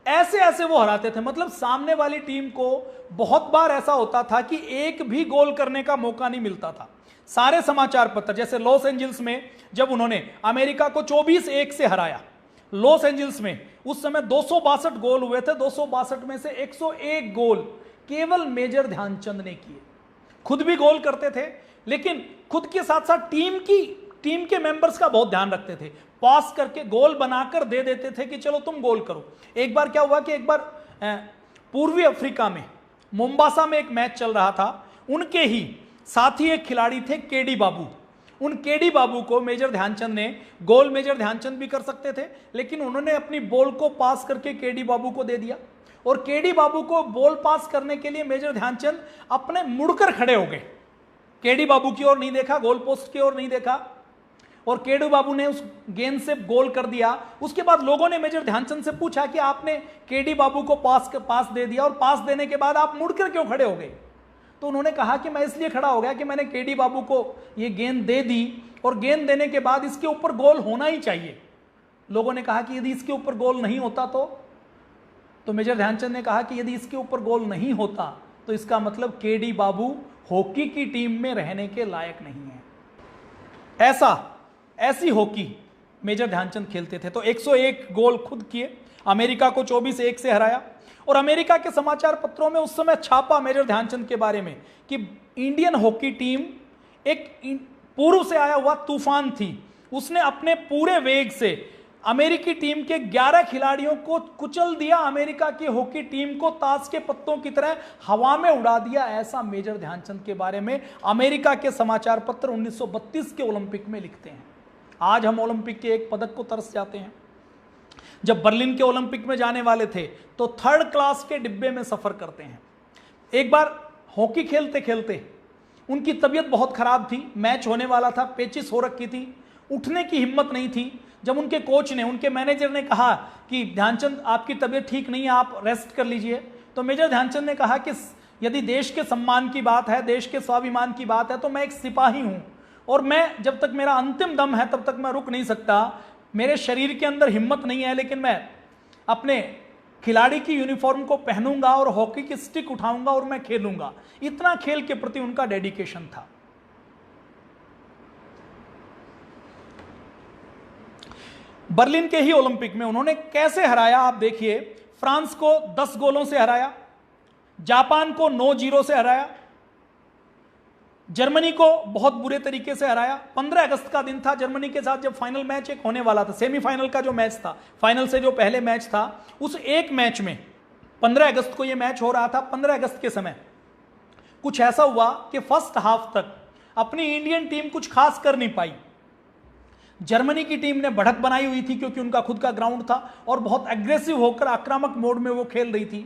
ऐसे ऐसे वो हराते थे। मतलब सामने वाली टीम को बहुत बार ऐसा होता था कि एक भी गोल करने का मौका नहीं मिलता था। सारे समाचार पत्र, जैसे लॉस एंजल्स में जब उन्होंने अमेरिका को 24-1 से हराया, लॉस एंजल्स में उस समय 262 गोल हुए थे, 262 में से 101 गोल केवल मेजर ध्यानचंद ने किए। खुद भी गोल करते थे, लेकिन खुद के साथ साथ टीम के मेंबर्स का बहुत ध्यान रखते थे। पास करके गोल बनाकर दे देते थे कि चलो तुम गोल करो। एक बार क्या हुआ कि एक बार पूर्वी अफ्रीका में मोम्बासा में एक मैच चल रहा था, उनके ही साथी एक खिलाड़ी थे केडी बाबू। उन केडी बाबू को मेजर ध्यानचंद ने, गोल मेजर ध्यानचंद भी कर सकते थे, लेकिन उन्होंने अपनी बॉल को पास करके केडी बाबू को दे दिया। और केडी बाबू को बॉल पास करने के लिए मेजर ध्यानचंद अपने मुड़कर खड़े हो गए। केडी बाबू की ओर नहीं देखा, गोल पोस्ट की ओर नहीं देखा, और केडी बाबू ने उस गेंद से गोल कर दिया। उसके बाद लोगों ने मेजर ध्यानचंद से पूछा कि आपने केडी बाबू को पास दे दिया, और पास देने के बाद आप मुड़कर क्यों खड़े हो गए। तो उन्होंने कहा कि मैं इसलिए खड़ा हो गया कि मैंने केडी बाबू को ये गेंद दे दी, और गेंद देने के बाद इसके ऊपर गोल होना ही चाहिए। लोगों ने कहा कि यदि इसके ऊपर गोल नहीं होता तो तो मेजर ध्यानचंद ने कहा कि यदि इसके ऊपर गोल नहीं होता तो इसका मतलब केडी बाबू हॉकी की टीम में रहने के लायक नहीं है। ऐसी हॉकी मेजर ध्यानचंद खेलते थे। तो 101 गोल खुद किए, अमेरिका को 24-1 से हराया, और अमेरिका के समाचार पत्रों में उस समय छापा मेजर ध्यानचंद के बारे में कि इंडियन हॉकी टीम एक पूर्व से आया हुआ तूफान थी। उसने अपने पूरे वेग से अमेरिकी टीम के 11 खिलाड़ियों को कुचल दिया, अमेरिका की हॉकी टीम को ताश के पत्तों की तरह हवा में उड़ा दिया। ऐसा मेजर ध्यानचंद के बारे में अमेरिका के समाचार पत्र 1932 के ओलंपिक में लिखते हैं। आज हम ओलंपिक के एक पदक को तरस जाते हैं। जब बर्लिन के ओलंपिक में जाने वाले थे तो 3rd क्लास के डिब्बे में सफर करते हैं। एक बार हॉकी खेलते खेलते उनकी तबीयत बहुत खराब थी, मैच होने वाला था, पेचिस हो रखी थी, उठने की हिम्मत नहीं थी। जब उनके कोच ने, उनके मैनेजर ने कहा कि ध्यानचंद आपकी तबीयत ठीक नहीं है, आप रेस्ट कर लीजिए, तो मेजर ध्यानचंद ने कहा कि यदि देश के सम्मान की बात है, देश के स्वाभिमान की बात है, तो मैं एक सिपाही हूं और मैं जब तक मेरा अंतिम दम है तब तक मैं रुक नहीं सकता। मेरे शरीर के अंदर हिम्मत नहीं है, लेकिन मैं अपने खिलाड़ी की यूनिफॉर्म को पहनूंगा और हॉकी की स्टिक उठाऊंगा और मैं खेलूंगा। इतना खेल के प्रति उनका डेडिकेशन था। बर्लिन के ही ओलंपिक में उन्होंने कैसे हराया आप देखिए। फ्रांस को 10 गोलों से हराया, जापान को 9-0 से हराया, जर्मनी को बहुत बुरे तरीके से हराया। 15 अगस्त का दिन था, जर्मनी के साथ जब फाइनल मैच एक होने वाला था, सेमीफाइनल का जो मैच था, फाइनल से जो पहले मैच था, उस एक मैच में 15 अगस्त को यह मैच हो रहा था। 15 अगस्त के समय कुछ ऐसा हुआ कि फर्स्ट हाफ तक अपनी इंडियन टीम कुछ खास कर नहीं पाई। जर्मनी की टीम ने बढ़त बनाई हुई थी क्योंकि उनका खुद का ग्राउंड था और बहुत एग्रेसिव होकर आक्रामक मोड में वो खेल रही थी।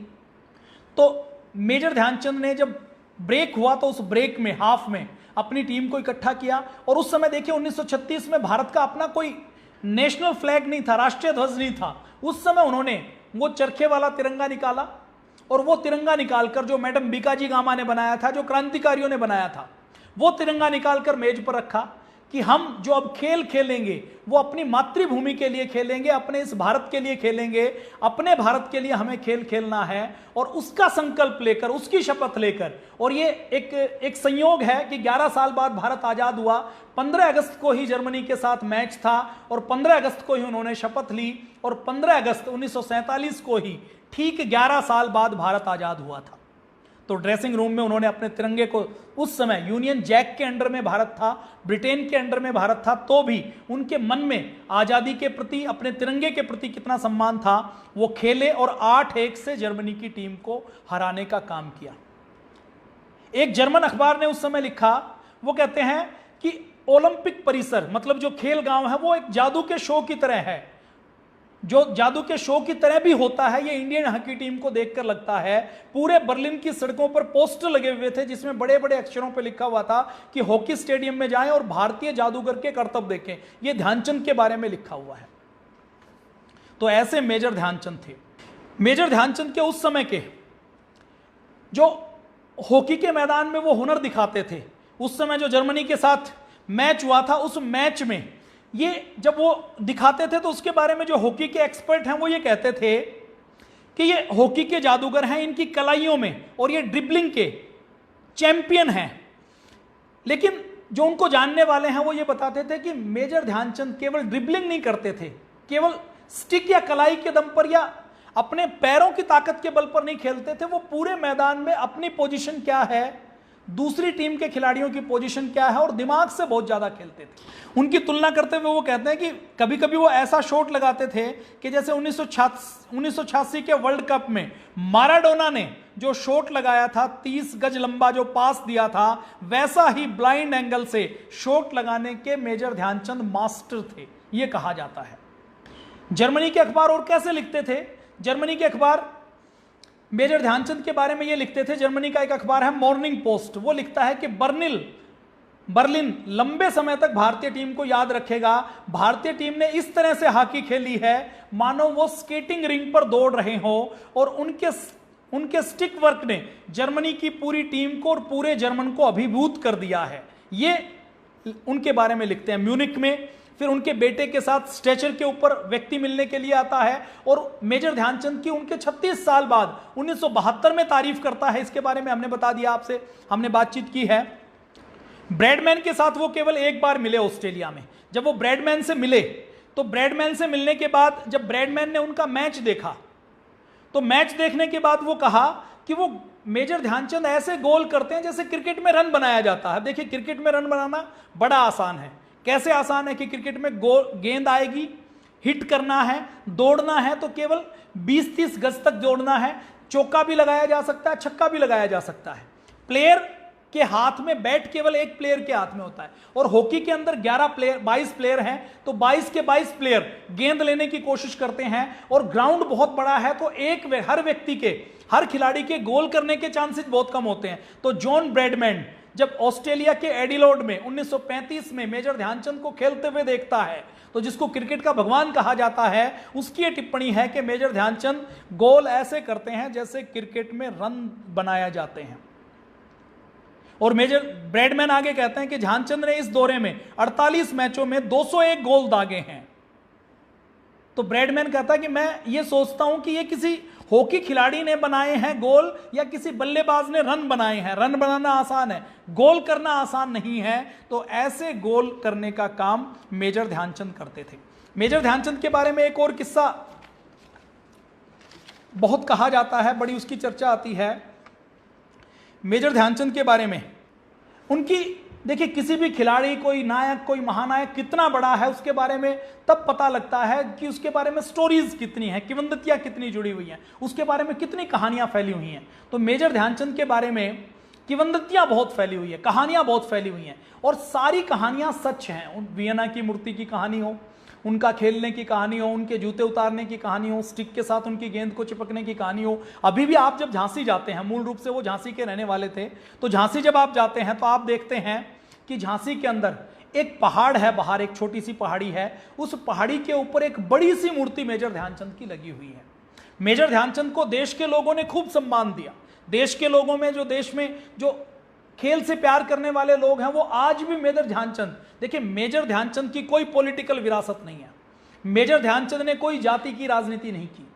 तो मेजर ध्यानचंद ने जब ब्रेक हुआ तो उस ब्रेक में, हाफ में, अपनी टीम को इकट्ठा किया। और उस समय देखिए 1936 में भारत का अपना कोई नेशनल फ्लैग नहीं था, राष्ट्रीय ध्वज नहीं था। उस समय उन्होंने वो चरखे वाला तिरंगा निकाला और वो तिरंगा निकालकर, जो मैडम बीकाजी गामा ने बनाया था, जो क्रांतिकारियों ने बनाया था, वो तिरंगा निकालकर मेज पर रखा कि हम जो अब खेल खेलेंगे वो अपनी मातृभूमि के लिए खेलेंगे, अपने इस भारत के लिए खेलेंगे, अपने भारत के लिए हमें खेल खेलना है। और उसका संकल्प लेकर, उसकी शपथ लेकर, और ये एक संयोग है कि 11 साल बाद भारत आजाद हुआ। 15 अगस्त को ही जर्मनी के साथ मैच था और 15 अगस्त को ही उन्होंने शपथ ली और 15 अगस्त 1947 को ही, ठीक 11 साल बाद भारत आजाद हुआ था। तो ड्रेसिंग रूम में उन्होंने अपने तिरंगे को, उस समय यूनियन जैक के अंडर में भारत था, ब्रिटेन के अंडर में भारत था, तो भी उनके मन में आज़ादी के प्रति, अपने तिरंगे के प्रति कितना सम्मान था। वो खेले और 8-1 से जर्मनी की टीम को हराने का काम किया। एक जर्मन अखबार ने उस समय लिखा, वो कहते हैं कि ओलंपिक परिसर, मतलब जो खेल गांव है, वो एक जादू के शो की तरह है, जो जादू के शो की तरह भी होता है। ये इंडियन हॉकी टीम को देखकर लगता है। पूरे बर्लिन की सड़कों पर पोस्टर लगे हुए थे जिसमें बड़े बड़े अक्षरों पर लिखा हुआ था कि हॉकी स्टेडियम में जाएं और भारतीय जादूगर के करतब देखें। ये ध्यानचंद के बारे में लिखा हुआ है। तो ऐसे मेजर ध्यानचंद थे। मेजर ध्यानचंद के उस समय के जो हॉकी के मैदान में वो हुनर दिखाते थे, उस समय जो जर्मनी के साथ मैच हुआ था, उस मैच में ये जब वो दिखाते थे तो उसके बारे में जो हॉकी के एक्सपर्ट हैं वो ये कहते थे कि ये हॉकी के जादूगर हैं, इनकी कलाइयों में, और ये ड्रिबलिंग के चैंपियन हैं। लेकिन जो उनको जानने वाले हैं वो ये बताते थे कि मेजर ध्यानचंद केवल ड्रिबलिंग नहीं करते थे, केवल स्टिक या कलाई के दम पर या अपने पैरों की ताकत के बल पर नहीं खेलते थे। वो पूरे मैदान में अपनी पोजीशन क्या है, दूसरी टीम के खिलाड़ियों की पोजीशन क्या है, और दिमाग से बहुत ज्यादा खेलते थे। उनकी तुलना करते हुए वो कहते हैं कि कभी कभी वो ऐसा शॉट लगाते थे कि जैसे 1986 के वर्ल्ड कप में माराडोना ने जो शॉट लगाया था, 30 गज लंबा जो पास दिया था, वैसा ही ब्लाइंड एंगल से शॉट लगाने के मेजर ध्यानचंद मास्टर थे, ये कहा जाता है। जर्मनी के अखबार और कैसे लिखते थे? जर्मनी के अखबार मेजर ध्यानचंद के बारे में ये लिखते थे। जर्मनी का एक अखबार है मॉर्निंग पोस्ट, वो लिखता है कि बर्लिन लंबे समय तक भारतीय टीम को याद रखेगा। भारतीय टीम ने इस तरह से हॉकी खेली है मानो वो स्केटिंग रिंग पर दौड़ रहे हो, और उनके स्टिक वर्क ने जर्मनी की पूरी टीम को और पूरे जर्मन को अभिभूत कर दिया है। ये उनके बारे में लिखते हैं। म्यूनिक में फिर उनके बेटे के साथ स्ट्रेचर के ऊपर व्यक्ति मिलने के लिए आता है और मेजर ध्यानचंद की उनके 36 साल बाद 1972 में तारीफ करता है। इसके बारे में हमने बता दिया आपसे, हमने बातचीत की है। ब्रैडमैन के साथ वो केवल एक बार मिले ऑस्ट्रेलिया में। जब वो ब्रैडमैन से मिले तो ब्रैडमैन से मिलने के बाद जब ब्रैडमैन ने उनका मैच देखा तो मैच देखने के बाद वो कहा कि वो मेजर ध्यानचंद ऐसे गोल करते हैं जैसे क्रिकेट में रन बनाया जाता है। देखिए, क्रिकेट में रन बनाना बड़ा आसान है। कैसे आसान है कि क्रिकेट में गेंद आएगी, हिट करना है, दौड़ना है तो केवल 20-30 गज तक दौड़ना है, चौका भी लगाया जा सकता है, छक्का भी लगाया जा सकता है। प्लेयर के हाथ में बैट केवल एक प्लेयर के हाथ में होता है और हॉकी के अंदर 22 प्लेयर हैं तो 22 के 22 प्लेयर गेंद लेने की कोशिश करते हैं और ग्राउंड बहुत बड़ा है तो हर खिलाड़ी के गोल करने के चांसेस बहुत कम होते हैं। तो जॉन ब्रैडमैन जब ऑस्ट्रेलिया के एडिलेड में 1935 में मेजर ध्यानचंद को खेलते हुए देखता है तो जिसको क्रिकेट का भगवान कहा जाता है, उसकी टिप्पणी है कि मेजर ध्यानचंद गोल ऐसे करते हैं जैसे क्रिकेट में रन बनाया जाते हैं। और मेजर ब्रैडमैन आगे कहते हैं कि ध्यानचंद ने इस दौरे में 48 मैचों में 201 गोल दागे हैं। तो ब्रैडमैन कहता है कि मैं ये सोचता हूं कि ये किसी हॉकी खिलाड़ी ने बनाए हैं गोल या किसी बल्लेबाज ने रन बनाए हैं। रन बनाना आसान है, गोल करना आसान नहीं है। तो ऐसे गोल करने का काम मेजर ध्यानचंद करते थे। मेजर ध्यानचंद के बारे में एक और किस्सा बहुत कहा जाता है, बड़ी उसकी चर्चा आती है मेजर ध्यानचंद के बारे में। उनकी देखिए, किसी भी खिलाड़ी, कोई नायक, कोई महानायक कितना बड़ा है उसके बारे में तब पता लगता है कि उसके बारे में स्टोरीज कितनी हैं, किंवदंतियां कितनी जुड़ी हुई हैं, उसके बारे में कितनी कहानियां फैली हुई हैं। तो मेजर ध्यानचंद के बारे में किंवदंतियां बहुत फैली हुई है, कहानियां बहुत फैली हुई हैं और सारी कहानियां सच हैं। वियना की मूर्ति की कहानी हो, उनका खेलने की कहानी हो, उनके जूते उतारने की कहानी हो, स्टिक के साथ उनकी गेंद को चिपकने की कहानी हो। अभी भी आप जब झांसी जाते हैं, मूल रूप से वो झांसी के रहने वाले थे, तो झांसी जब आप जाते हैं तो आप देखते हैं कि झांसी के अंदर एक पहाड़ है, बाहर एक छोटी सी पहाड़ी है, उस पहाड़ी के ऊपर एक बड़ी सी मूर्ति मेजर ध्यानचंद की लगी हुई है। मेजर ध्यानचंद को देश के लोगों ने खूब सम्मान दिया। देश के लोगों में देश में जो खेल से प्यार करने वाले लोग हैं वो आज भी मेजर ध्यानचंद, देखिए मेजर ध्यानचंद की कोई पॉलिटिकल विरासत नहीं है। मेजर ध्यानचंद ने कोई जाति की राजनीति नहीं की।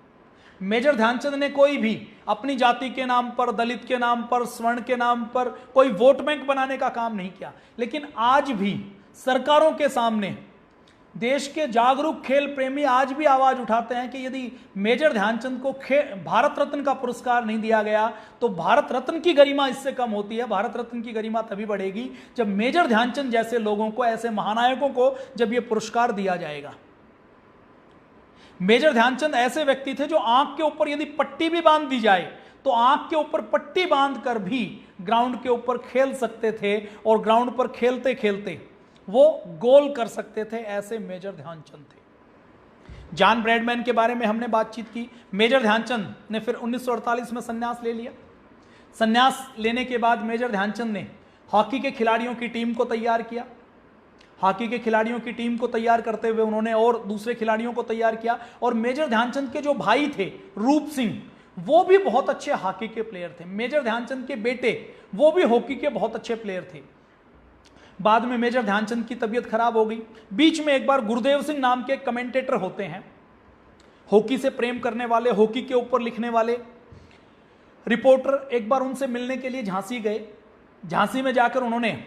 मेजर ध्यानचंद ने कोई भी अपनी जाति के नाम पर, दलित के नाम पर, स्वर्ण के नाम पर कोई वोट बैंक बनाने का काम नहीं किया। लेकिन आज भी सरकारों के सामने देश के जागरूक खेल प्रेमी आज भी आवाज उठाते हैं कि यदि मेजर ध्यानचंद को भारत रत्न का पुरस्कार नहीं दिया गया तो भारत रत्न की गरिमा इससे कम होती है। भारत रत्न की गरिमा तभी बढ़ेगी जब मेजर ध्यानचंद जैसे लोगों को, ऐसे महानायकों को जब यह पुरस्कार दिया जाएगा। मेजर ध्यानचंद ऐसे व्यक्ति थे जो आंख के ऊपर यदि पट्टी भी बांध दी जाए तो आंख के ऊपर पट्टी बांध कर भी ग्राउंड के ऊपर खेल सकते थे और ग्राउंड पर खेलते खेलते वो गोल कर सकते थे। ऐसे मेजर ध्यानचंद थे। जॉन ब्रैडमैन के बारे में हमने बातचीत की। मेजर ध्यानचंद ने फिर 1948 में संन्यास ले लिया। संन्यास लेने के बाद मेजर ध्यानचंद ने हॉकी के खिलाड़ियों की टीम को तैयार किया। हॉकी के खिलाड़ियों की टीम को तैयार करते हुए उन्होंने और दूसरे खिलाड़ियों को तैयार किया। और मेजर ध्यानचंद के जो भाई थे रूप सिंह, वो भी बहुत अच्छे हॉकी के प्लेयर थे। मेजर ध्यानचंद के बेटे वो भी हॉकी के बहुत अच्छे प्लेयर थे। बाद में मेजर ध्यानचंद की तबीयत खराब हो गई। बीच में एक बार गुरदेव सिंह नाम के कमेंटेटर होते हैं, हॉकी से प्रेम करने वाले, हॉकी के ऊपर लिखने वाले रिपोर्टर, एक बार उनसे मिलने के लिए झांसी गए। झांसी में जाकर उन्होंने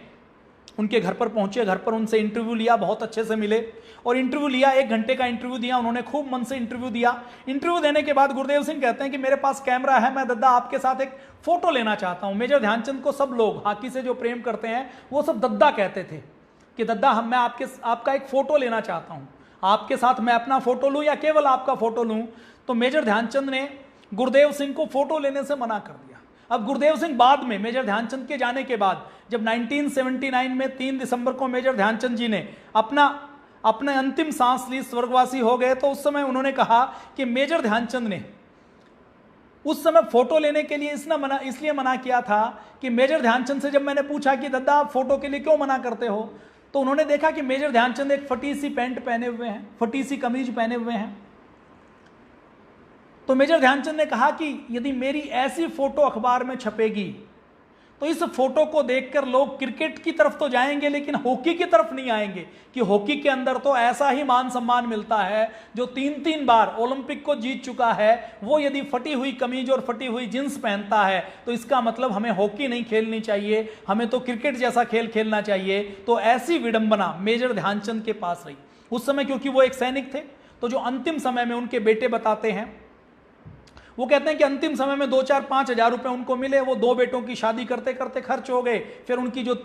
उनके घर पर पहुंचे, घर पर उनसे इंटरव्यू लिया, बहुत अच्छे से मिले और इंटरव्यू लिया। 1 घंटे का इंटरव्यू दिया उन्होंने, खूब मन से इंटरव्यू दिया। इंटरव्यू देने के बाद गुरदेव सिंह कहते हैं कि मेरे पास कैमरा है, मैं दद्दा आपके साथ एक फोटो लेना चाहता हूं। मेजर ध्यानचंद को सब लोग हॉकी से जो प्रेम करते हैं वो सब दद्दा कहते थे कि दद्दा मैं आपका एक फोटो लेना चाहता हूं, आपके साथ मैं अपना फोटो लूं या केवल आपका फोटो लूं। तो मेजर ध्यानचंद ने गुरदेव सिंह को फोटो लेने से मना कर दिया। अब गुरदेव सिंह बाद में, मेजर ध्यानचंद के जाने के बाद, जब 1979 में 3 दिसंबर को मेजर ध्यानचंद जी ने अपने अंतिम सांस ली, स्वर्गवासी हो गए, तो उस समय उन्होंने कहा कि मेजर ध्यानचंद ने उस समय फोटो लेने के लिए इसलिए मना किया था कि मेजर ध्यानचंद से जब मैंने पूछा कि दादा आप फोटो के लिए क्यों मना करते हो, तो उन्होंने देखा कि मेजर ध्यानचंद एक फटी सी पैंट पहने हुए हैं, फटी सी कमीज पहने हुए हैं। तो मेजर ध्यानचंद ने कहा कि यदि मेरी ऐसी फोटो अखबार में छपेगी तो इस फोटो को देखकर लोग क्रिकेट की तरफ तो जाएंगे लेकिन हॉकी की तरफ नहीं आएंगे कि हॉकी के अंदर तो ऐसा ही मान सम्मान मिलता है, जो 3-3 बार ओलंपिक को जीत चुका है वो यदि फटी हुई कमीज और फटी हुई जींस पहनता है तो इसका मतलब हमें हॉकी नहीं खेलनी चाहिए, हमें तो क्रिकेट जैसा खेल खेलना चाहिए। तो ऐसी विडंबना मेजर ध्यानचंद के पास रही उस समय, क्योंकि वो एक सैनिक थे। तो जो अंतिम समय में उनके बेटे बताते हैं, वो कहते हैं कि अंतिम समय में 2-4-5 हजार रुपए उनको मिले, वो 2 बेटों की शादी करते करते खर्च हो गए। फिर उनकी जो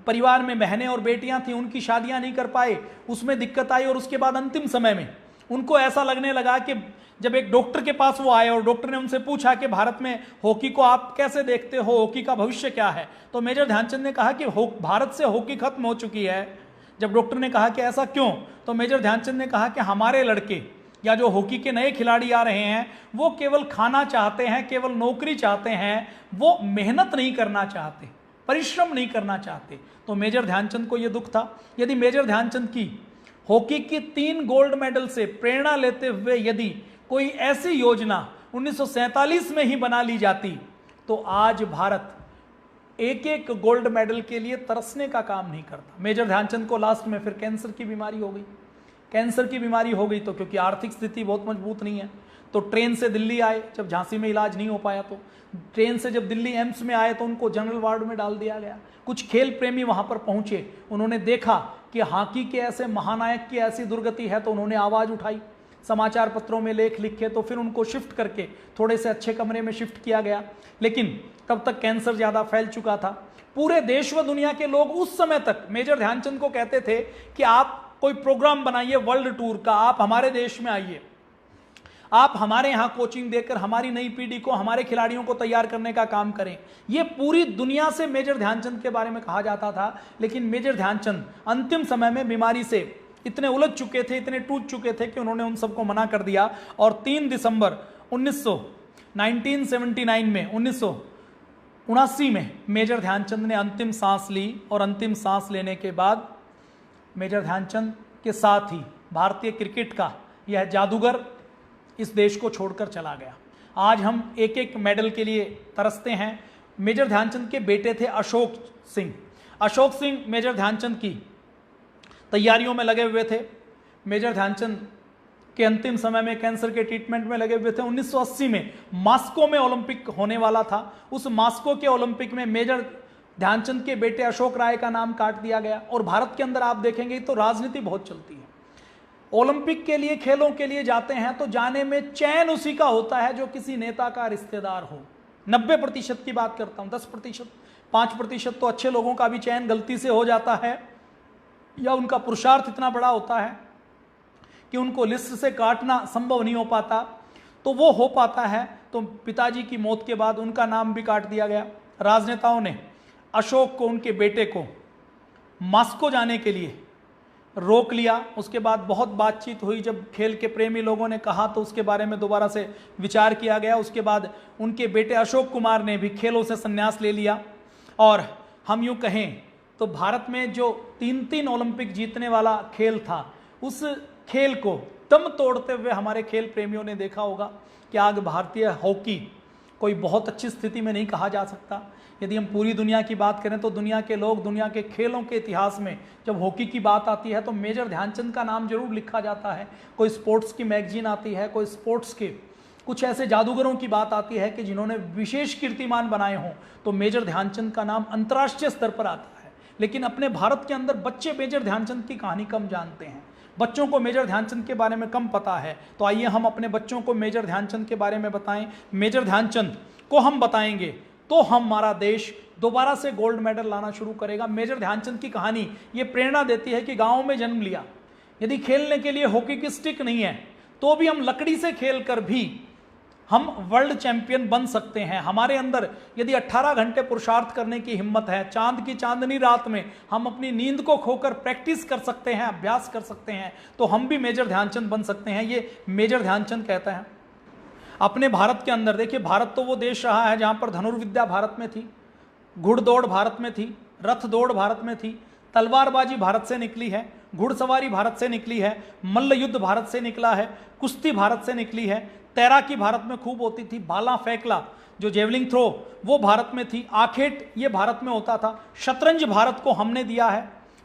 परिवार में बहनें और बेटियां थी उनकी शादियां नहीं कर पाए, उसमें दिक्कत आई। और उसके बाद अंतिम समय में उनको ऐसा लगने लगा कि जब एक डॉक्टर के पास वो आए और डॉक्टर ने उनसे पूछा कि भारत में हॉकी को आप कैसे देखते हो, हॉकी का भविष्य क्या है, तो मेजर ध्यानचंद ने कहा कि भारत से हॉकी खत्म हो चुकी है। जब डॉक्टर ने कहा कि ऐसा क्यों, तो मेजर ध्यानचंद ने कहा कि हमारे लड़के या जो हॉकी के नए खिलाड़ी आ रहे हैं वो केवल खाना चाहते हैं, केवल नौकरी चाहते हैं, वो मेहनत नहीं करना चाहते, परिश्रम नहीं करना चाहते। तो मेजर ध्यानचंद को यह दुख था। यदि मेजर ध्यानचंद की हॉकी की 3 गोल्ड मेडल से प्रेरणा लेते हुए यदि कोई ऐसी योजना 1947 में ही बना ली जाती तो आज भारत एक गोल्ड मेडल के लिए तरसने का काम नहीं करता। मेजर ध्यानचंद को लास्ट में फिर कैंसर की बीमारी हो गई। कैंसर की बीमारी हो गई तो क्योंकि आर्थिक स्थिति बहुत मजबूत नहीं है तो ट्रेन से दिल्ली आए। जब झांसी में इलाज नहीं हो पाया तो ट्रेन से जब दिल्ली एम्स में आए तो उनको जनरल वार्ड में डाल दिया गया। कुछ खेल प्रेमी वहां पर पहुंचे, उन्होंने देखा कि हॉकी के ऐसे महानायक की ऐसी दुर्गति है तो उन्होंने आवाज उठाई, समाचार पत्रों में लेख लिखे, तो फिर उनको शिफ्ट करके थोड़े से अच्छे कमरे में शिफ्ट किया गया। लेकिन तब तक कैंसर ज्यादा फैल चुका था। पूरे देश व दुनिया के लोग उस समय तक मेजर ध्यानचंद को कहते थे कि आप कोई प्रोग्राम बनाइए वर्ल्ड टूर का, आप हमारे देश में आइए, आप हमारे यहां कोचिंग देकर हमारी नई पीढ़ी को, हमारे खिलाड़ियों को तैयार करने का काम करें। यह पूरी दुनिया से मेजर ध्यानचंद के बारे में कहा जाता था। लेकिन मेजर ध्यानचंद अंतिम समय में बीमारी से इतने उलझ चुके थे, इतने टूट चुके थे कि उन्होंने उन सबको मना कर दिया। और 3 दिसंबर 1979 में 1979 में मेजर ध्यानचंद ने अंतिम सांस ली। और अंतिम सांस लेने के बाद मेजर ध्यानचंद के साथ ही भारतीय क्रिकेट का यह जादूगर इस देश को छोड़कर चला गया। आज हम एक मेडल के लिए तरसते हैं। मेजर ध्यानचंद के बेटे थे अशोक सिंह। अशोक सिंह मेजर ध्यानचंद की तैयारियों में लगे हुए थे। मेजर ध्यानचंद के अंतिम समय में कैंसर के ट्रीटमेंट में लगे हुए थे। 1980 में मास्को में ओलंपिक होने वाला था। उस मास्को के ओलंपिक में मेजर ध्यानचंद के बेटे अशोक राय का नाम काट दिया गया। और भारत के अंदर आप देखेंगे तो राजनीति बहुत चलती है। ओलंपिक के लिए, खेलों के लिए जाते हैं तो जाने में चैन उसी का होता है जो किसी नेता का रिश्तेदार हो। 90% की बात करता हूं, 10%, 5% तो अच्छे लोगों का भी चयन गलती से हो जाता है, या उनका पुरुषार्थ इतना बड़ा होता है कि उनको लिस्ट से काटना संभव नहीं हो पाता, तो वो हो पाता है। तो पिताजी की मौत के बाद उनका नाम भी काट दिया गया। राजनेताओं ने अशोक को, उनके बेटे को मास्को जाने के लिए रोक लिया। उसके बाद बहुत बातचीत हुई, जब खेल के प्रेमी लोगों ने कहा तो उसके बारे में दोबारा से विचार किया गया। उसके बाद उनके बेटे अशोक कुमार ने भी खेलों से संन्यास ले लिया। और हम यूँ कहें तो भारत में जो 3 ओलंपिक जीतने वाला खेल था, उस खेल को दम तोड़ते हुए हमारे खेल प्रेमियों ने देखा होगा कि आज भारतीय हॉकी कोई बहुत अच्छी स्थिति में नहीं कहा जा सकता। यदि हम पूरी दुनिया की बात करें तो दुनिया के लोग, दुनिया के खेलों के इतिहास में जब हॉकी की बात आती है तो मेजर ध्यानचंद का नाम जरूर लिखा जाता है। कोई स्पोर्ट्स की मैगजीन आती है, कोई स्पोर्ट्स के कुछ ऐसे जादूगरों की बात आती है कि जिन्होंने विशेष कीर्तिमान बनाए हों, तो मेजर ध्यानचंद का नाम अंतर्राष्ट्रीय स्तर पर आता है। लेकिन अपने भारत के अंदर बच्चे मेजर ध्यानचंद की कहानी कम जानते हैं, बच्चों को मेजर ध्यानचंद के बारे में कम पता है। तो आइए हम अपने बच्चों को मेजर ध्यानचंद के बारे में बताएं। मेजर ध्यानचंद को हम बताएंगे तो हमारा देश दोबारा से गोल्ड मेडल लाना शुरू करेगा। मेजर ध्यानचंद की कहानी ये प्रेरणा देती है कि गांव में जन्म लिया, यदि खेलने के लिए हॉकी की स्टिक नहीं है तो भी हम लकड़ी से खेलकर भी हम वर्ल्ड चैंपियन बन सकते हैं। हमारे अंदर यदि 18 घंटे पुरुषार्थ करने की हिम्मत है, चांद की चांदनी रात में हम अपनी नींद को खोकर प्रैक्टिस कर सकते हैं, अभ्यास कर सकते हैं, तो हम भी मेजर ध्यानचंद बन सकते हैं। ये मेजर ध्यानचंद कहता है। अपने भारत के अंदर देखिए, भारत तो वो देश रहा है जहां पर धनुर्विद्या भारत में थी, घुड़दौड़ भारत में थी, रथ दौड़ भारत में थी, तलवारबाजी भारत से निकली है, घुड़सवारी भारत से निकली है, मल्ल युद्ध भारत से निकला है, कुश्ती भारत से निकली है, तैराकी भारत में खूब होती थी, भाला फेंकला जो जेवलिंग थ्रो वो भारत में थी, आखेट ये भारत में होता था, शतरंज भारत को हमने दिया है।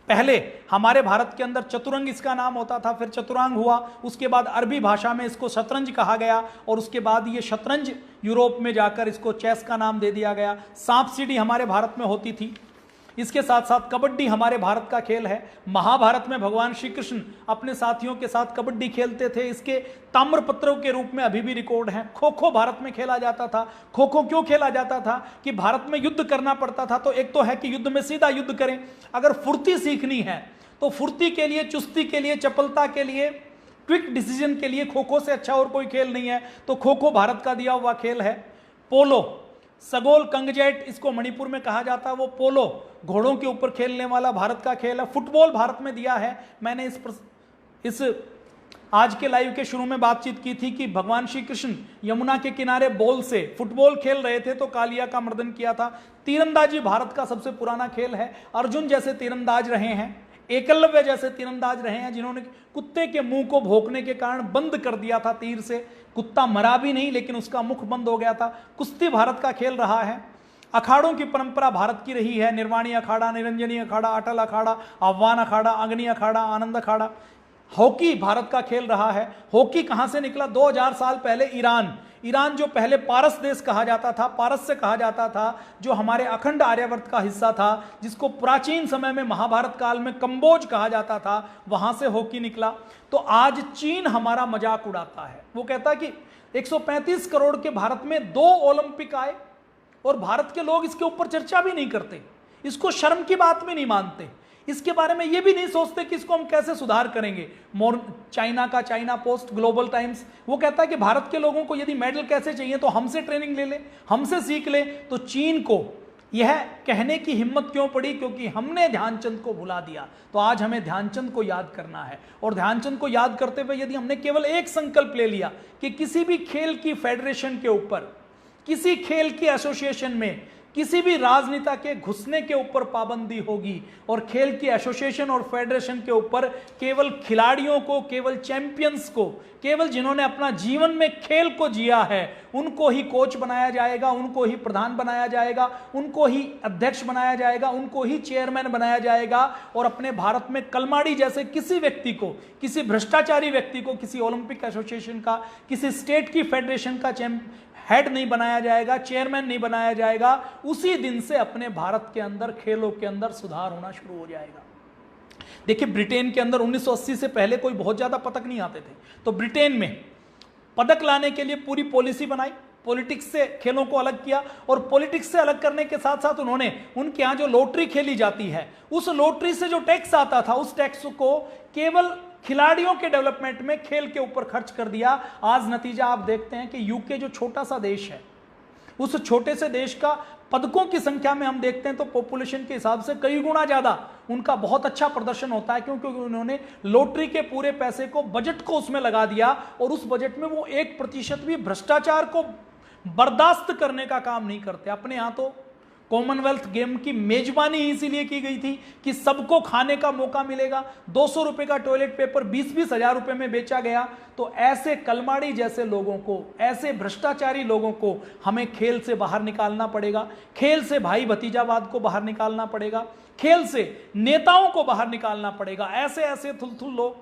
पहले हमारे भारत के अंदर चतुरंग इसका नाम होता था, फिर चतुरांग हुआ, उसके बाद अरबी भाषा में इसको शतरंज कहा गया और उसके बाद ये शतरंज यूरोप में जाकर इसको चेस का नाम दे दिया गया। सांप सीढ़ी हमारे भारत में होती थी। इसके साथ साथ कबड्डी हमारे भारत का खेल है। महाभारत में भगवान श्री कृष्ण अपने साथियों के साथ कबड्डी खेलते थे, इसके ताम्रपत्रों के रूप में अभी भी रिकॉर्ड हैं। खो खो भारत में खेला जाता था। खो खो क्यों खेला जाता था कि भारत में युद्ध करना पड़ता था, तो एक तो है कि युद्ध में सीधा युद्ध करें, अगर फुर्ती सीखनी है तो फुर्ती के लिए, चुस्ती के लिए, चपलता के लिए, क्विक डिसीजन के लिए खो खो से अच्छा और कोई खेल नहीं है, तो खो खो भारत का दिया हुआ खेल है। पोलो, सगोल कंगजेट इसको मणिपुर में कहा जाता है, वो पोलो घोड़ों के ऊपर खेलने वाला भारत का खेल है। फुटबॉल भारत में दिया है। मैंने इस आज के लाइव के शुरू में बातचीत की थी कि भगवान श्री कृष्ण यमुना के किनारे बॉल से फुटबॉल खेल रहे थे तो कालिया का मर्दन किया था। तीरंदाजी भारत का सबसे पुराना खेल है। अर्जुन जैसे तीरंदाज रहे हैं, एकलव्य जैसे तीरंदाज रहे हैं जिन्होंने कुत्ते के मुंह को भोंकने के कारण बंद कर दिया था तीर से। कुत्ता मरा भी नहीं लेकिन उसका मुख बंद हो गया था। कुश्ती भारत का खेल रहा है। अखाड़ों की परंपरा भारत की रही है। निर्वाणी अखाड़ा, निरंजनी अखाड़ा, अटल अखाड़ा, आह्वान अखाड़ा, अग्नि अखाड़ा, आनंद अखाड़ा। हॉकी भारत का खेल रहा है। हॉकी कहां से निकला? 2000 साल पहले ईरान जो पहले पारस देश कहा जाता था, पारस से कहा जाता था, जो हमारे अखंड आर्यावर्त का हिस्सा था, जिसको प्राचीन समय में महाभारत काल में कंबोज कहा जाता था, वहां से हॉकी निकला। तो आज चीन हमारा मजाक उड़ाता है। वो कहता है कि 135 करोड़ के भारत में 2 ओलंपिक आए और भारत के लोग इसके ऊपर चर्चा भी नहीं करते, इसको शर्म की बात भी नहीं मानते, इसके बारे में ये भी नहीं सोचते कि इसको हम कैसे सुधार करेंगे। चाइना का चाइना पोस्ट, ग्लोबल टाइम्स, वो कहता है कि भारत के लोगों को यदि मेडल कैसे चाहिए तो हमसे ट्रेनिंग ले ले, हमसे सीख ले। तो चीन को यह कहने की हिम्मत क्यों पड़ी? क्योंकि हमने ध्यानचंद को भुला दिया। तो आज हमें ध्यानचंद को याद करना है और ध्यानचंद को याद करते हुए यदि हमने केवल एक संकल्प ले लिया कि किसी भी खेल की फेडरेशन के ऊपर, किसी खेल की एसोसिएशन में किसी भी राजनेता के घुसने के ऊपर पाबंदी होगी और खेल की एसोसिएशन और फेडरेशन के ऊपर केवल खिलाड़ियों को, केवल चैंपियंस को, केवल जिन्होंने अपना जीवन में खेल को जिया है उनको ही कोच बनाया जाएगा, उनको ही प्रधान बनाया जाएगा, उनको ही अध्यक्ष बनाया जाएगा, उनको ही चेयरमैन बनाया जाएगा। और अपने भारत में कलमाड़ी जैसे किसी व्यक्ति को, किसी भ्रष्टाचारी व्यक्ति को किसी ओलंपिक एसोसिएशन का, किसी स्टेट की फेडरेशन का हेड नहीं बनाया जाएगा, चेयरमैन नहीं बनाया जाएगा। उसी दिन से अपने भारत के अंदर खेलों के अंदर सुधार होना शुरू हो जाएगा। देखिए, ब्रिटेन के अंदर 1980 से पहले कोई बहुत ज्यादा पदक नहीं आते थे, तो ब्रिटेन में पदक लाने के लिए पूरी पॉलिसी बनाई, पॉलिटिक्स से खेलों को अलग किया। और पॉलिटिक्स से अलग करने के साथ साथ उन्होंने उनके यहाँ जो लॉटरी खेली जाती है, उस लॉटरी से जो टैक्स आता था, उस टैक्स को केवल खिलाड़ियों के डेवलपमेंट में, खेल के ऊपर खर्च कर दिया। आज नतीजा आप देखते हैं कि यूके जो छोटा सा देश है, उस छोटे से देश का पदकों की संख्या में हम देखते हैं तो पॉपुलेशन के हिसाब से कई गुना ज्यादा उनका बहुत अच्छा प्रदर्शन होता है, क्योंकि उन्होंने लॉटरी के पूरे पैसे को, बजट को उसमें लगा दिया और उस बजट में वो 1% भी भ्रष्टाचार को बर्दाश्त करने का काम नहीं करते। अपने यहां तो कॉमनवेल्थ गेम की मेजबानी इसीलिए की गई थी कि सबको खाने का मौका मिलेगा। 200 रुपए का टॉयलेट पेपर 20-20 हजार रुपए में बेचा गया। तो ऐसे कलमाड़ी जैसे लोगों को, ऐसे भ्रष्टाचारी लोगों को हमें खेल से बाहर निकालना पड़ेगा। खेल से भाई भतीजावाद को बाहर निकालना पड़ेगा, खेल से नेताओं को बाहर निकालना पड़ेगा। ऐसे ऐसे थुलथुल लोग,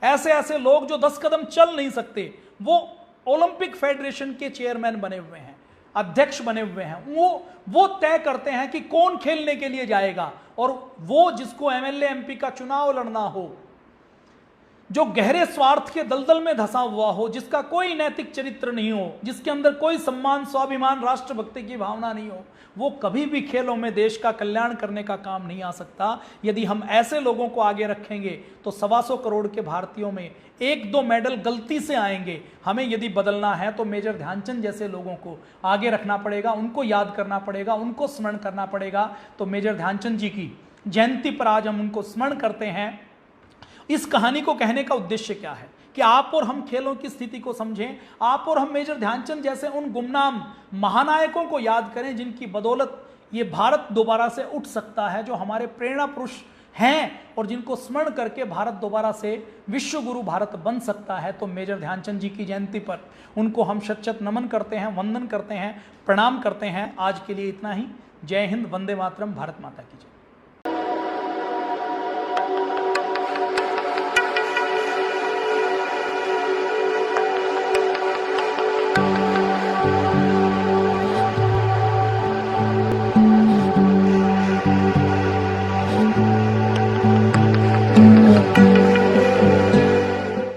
ऐसे ऐसे लोग जो 10 कदम चल नहीं सकते, वो ओलंपिक फेडरेशन के चेयरमैन बने हुए हैं, अध्यक्ष बने हुए हैं। वो तय करते हैं कि कौन खेलने के लिए जाएगा। और वो जिसको एमएलए एमपी का चुनाव लड़ना हो, जो गहरे स्वार्थ के दलदल में धंसा हुआ हो, जिसका कोई नैतिक चरित्र नहीं हो, जिसके अंदर कोई सम्मान, स्वाभिमान, राष्ट्रभक्ति की भावना नहीं हो, वो कभी भी खेलों में देश का कल्याण करने का काम नहीं आ सकता। यदि हम ऐसे लोगों को आगे रखेंगे तो 125 करोड़ के भारतीयों में 1-2 मेडल गलती से आएंगे। हमें यदि बदलना है तो मेजर ध्यानचंद जैसे लोगों को आगे रखना पड़ेगा, उनको याद करना पड़ेगा, उनको स्मरण करना पड़ेगा। तो मेजर ध्यानचंद जी की जयंती पर आज हम उनको स्मरण करते हैं। इस कहानी को कहने का उद्देश्य क्या है कि आप और हम खेलों की स्थिति को समझें, आप और हम मेजर ध्यानचंद जैसे उन गुमनाम महानायकों को याद करें जिनकी बदौलत ये भारत दोबारा से उठ सकता है, जो हमारे प्रेरणा पुरुष हैं और जिनको स्मरण करके भारत दोबारा से विश्व गुरु भारत बन सकता है, तो मेजर ध्यानचंद जी की जयंती पर उनको हम शत नमन करते हैं, वंदन करते हैं, प्रणाम करते हैं। आज के लिए इतना ही। जय हिंद, वंदे मातरम, भारत माता की जय।